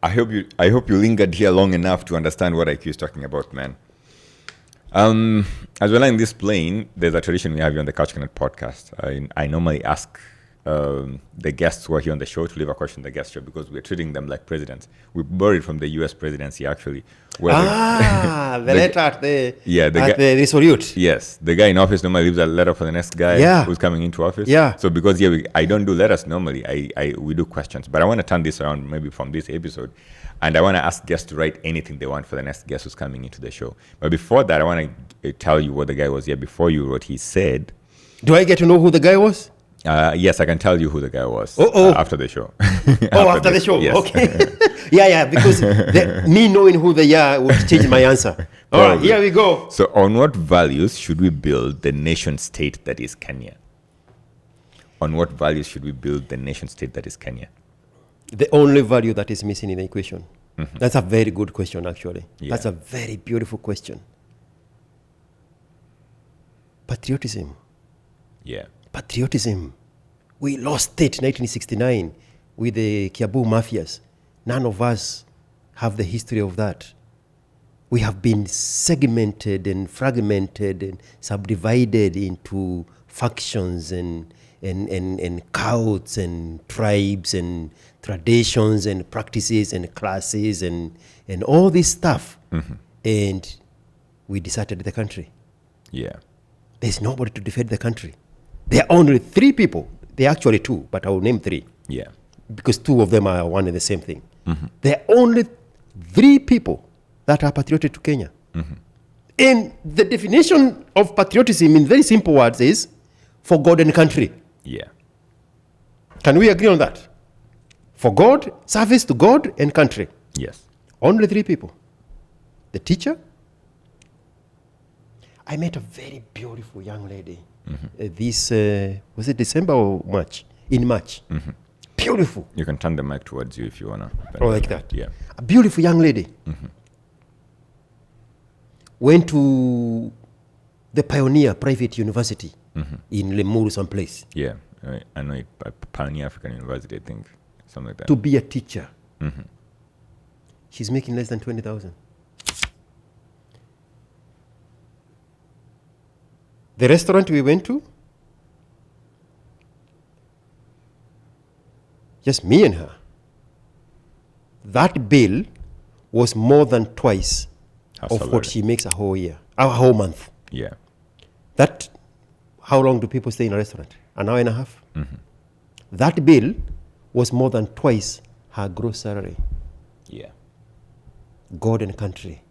I hope you lingered here long enough to understand what IQ is talking about, man. As we're in this plane, there's a tradition we have here on the Couch Connect podcast. I normally ask the guests who are here on the show to leave a question in the guest show because we're treating them like presidents. We borrowed from the U.S. presidency, actually. The letter at the Resolute. Yes, the guy in office normally leaves a letter for the next guy who's coming into office. Yeah. So because I don't do letters normally, we do questions. But I want to turn this around maybe from this episode, and I want to ask guests to write anything they want for the next guest who's coming into the show. But before that, I want to tell you what the guy was here before you wrote. He said, "Do I get to know who the guy was?" Yes, I can tell you who the guy was after the show. after the show. Yes. Okay. Because me knowing who they are would change my answer. All right, here we go. So on what values should we build the nation state that is Kenya? On what values should we build the nation state that is Kenya? The only value that is missing in the equation. That's a very good question, actually. Yeah. That's a very beautiful question. Patriotism. Yeah. Patriotism. We lost it in 1969 with the Kiabu mafias. None of us have the history of that. We have been segmented and fragmented and subdivided into factions and cults and tribes and traditions and practices and classes and all this stuff. And we deserted the country. Yeah. There's nobody to defend the country. There are only 3 people. There are actually 2, but I will name 3. Yeah. Because 2 of them are one and the same thing. There are only 3 people that are patriotic to Kenya. And the definition of patriotism in very simple words is for God and country. Yeah. Can we agree on that? For God, service to God and country. Yes. Only 3 people. The teacher. I met a very beautiful young lady. This, was it December or March? In March. Beautiful. You can turn the mic towards you if you want to. Oh, like that? Yeah. A beautiful young lady. Went to the Pioneer Private University in Lemuru someplace. Yeah. I know it. Pioneer African University, I think. Something like that. To be a teacher. She's making less than 20,000. The restaurant we went to, just me and her, that bill was more than twice of what she makes a whole year, a whole month. Yeah. That, how long do people stay in a restaurant? An hour and a half? That bill was more than twice her gross salary. Yeah. God and country.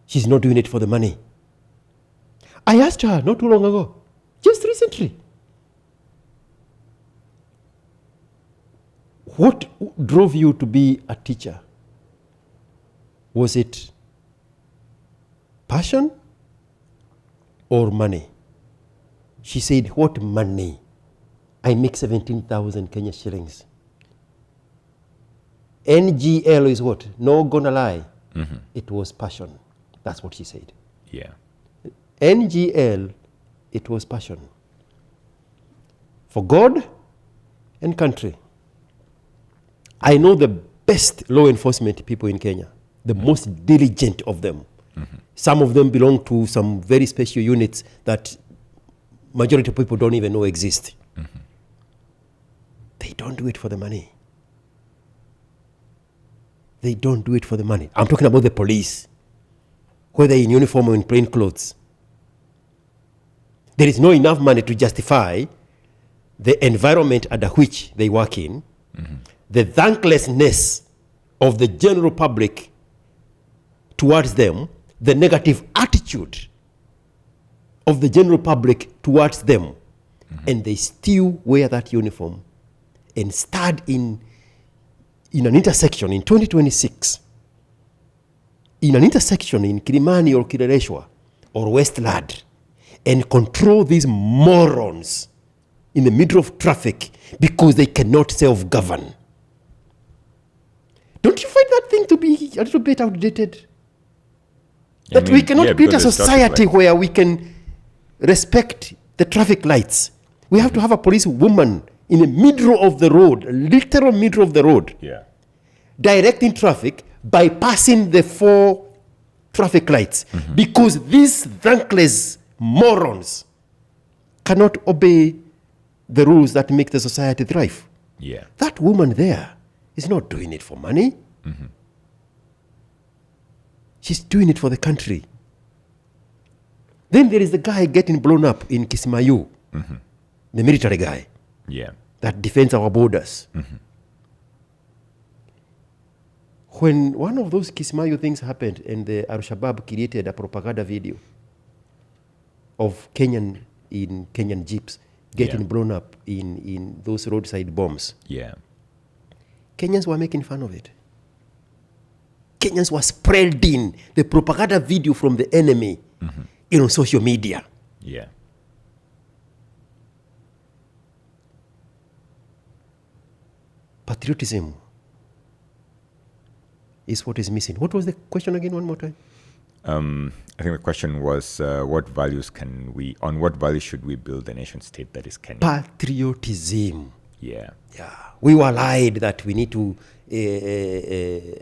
She's not doing it for the money. I asked her not too long ago, just recently, what drove you to be a teacher? Was it passion or money? She said, what money? I make 17,000 Kenya shillings. NGL is what? No gonna lie. Mm-hmm. It was passion. That's what she said. Yeah. NGL, it was passion. For God and country. I know the best law enforcement people in Kenya, the most diligent of them. Mm-hmm. Some of them belong to some very special units that majority of people don't even know exist. Mm-hmm. They don't do it for the money. They don't do it for the money. I'm talking about the police, whether in uniform or in plain clothes. There is no enough money to justify the environment under which they work in, the thanklessness of the general public towards them, the negative attitude of the general public towards them, and they still wear that uniform and stand in an intersection in 2026, in an intersection in Kilimani or Kileleshwa or Westland, and control these morons in the middle of traffic because they cannot self-govern. Don't you find that thing to be a little bit outdated? That we cannot create a society where we can respect the traffic lights. We have to have a police woman in the middle of the road, literal middle of the road, directing traffic, bypassing the 4 traffic lights, because these thankless morons cannot obey the rules that make the society thrive. Yeah. That woman there is not doing it for money. She's doing it for the country. Then there is the guy getting blown up in Kisimayu, the military guy. Yeah. That defends our borders. When one of those Kisimayu things happened and the Al-Shabaab created a propaganda video of Kenyan jeeps getting blown up in those roadside bombs. Yeah. Kenyans were making fun of it. Kenyans were spreading the propaganda video from the enemy on social media. Yeah. Patriotism is what is missing. What was the question again, one more time? I think the question was, on what values should we build a nation state that is Kenyan? Patriotism. Yeah. Yeah. We were lied that we need to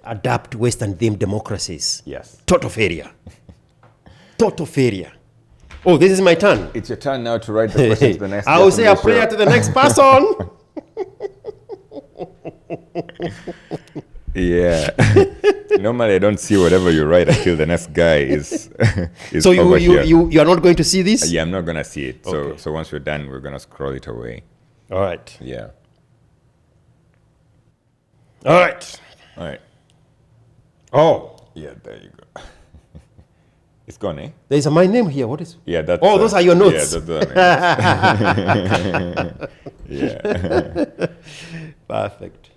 adapt Western themed democracies. Yes. Total failure. Total failure. Oh, this is my turn. It's your turn now to write the question to the next I will say a prayer to the next person. Yeah. Normally I don't see whatever you write until the next guy is so over here. you are not going to see this? Yeah, I'm not going to see it. Okay. So once we're done, we're going to scroll it away. All right. Yeah. All right. All right. Oh. Yeah, there you go. It's gone, eh? There's my name here. What is? Yeah, that's... Oh, those are your notes. Yeah, that's yeah. Perfect.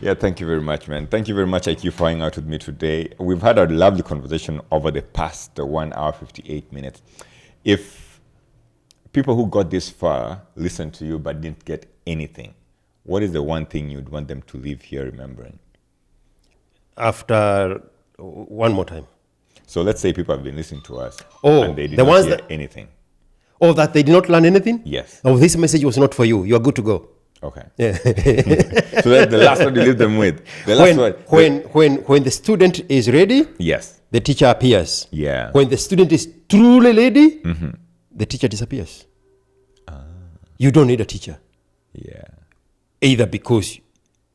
Yeah, thank you very much, man. Thank you very much, IQ, for hanging out with me today. We've had a lovely conversation over the past 1 hour, 58 minutes. If people who got this far listened to you but didn't get anything, what is the one thing you'd want them to leave here remembering? After one more time. So let's say people have been listening to us and they did not hear anything. Oh, that they did not learn anything? Yes. Oh, this message was not for you. You are good to go. Okay. Yeah. So that's the last one you leave them with. The last when the student is ready, yes, the teacher appears. Yeah. When the student is truly ready, the teacher disappears. You don't need a teacher. Yeah. Either because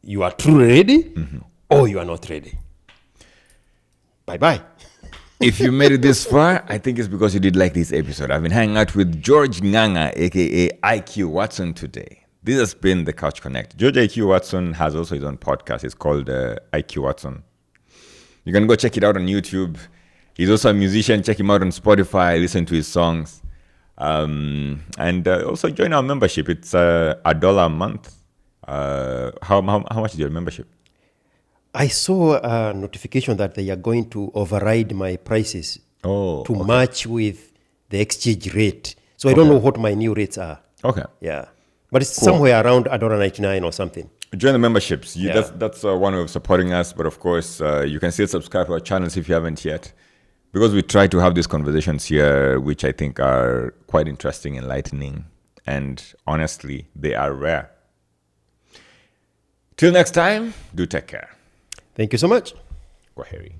you are truly ready or you are not ready. Bye-bye. If you made it this far, I think it's because you did like this episode. I've been hanging out with George Ng'ang'a, a.k.a. IQ Watson today. This has been the Couch Connect. George IQ Watson has also his own podcast. It's called IQ Watson. You can go check it out on YouTube. He's also a musician. Check him out on Spotify. Listen to his songs. And also join our membership. It's $1 a month. How much is your membership? I saw a notification that they are going to override my prices to match with the exchange rate. So I don't know what my new rates are. Okay. Yeah. But it's somewhere around $1.99 or something. Join the memberships. That's one way of supporting us. But of course, you can still subscribe to our channels if you haven't yet. Because we try to have these conversations here, which I think are quite interesting, enlightening, and honestly, they are rare. Till next time, do take care. Thank you so much. Kwaheri.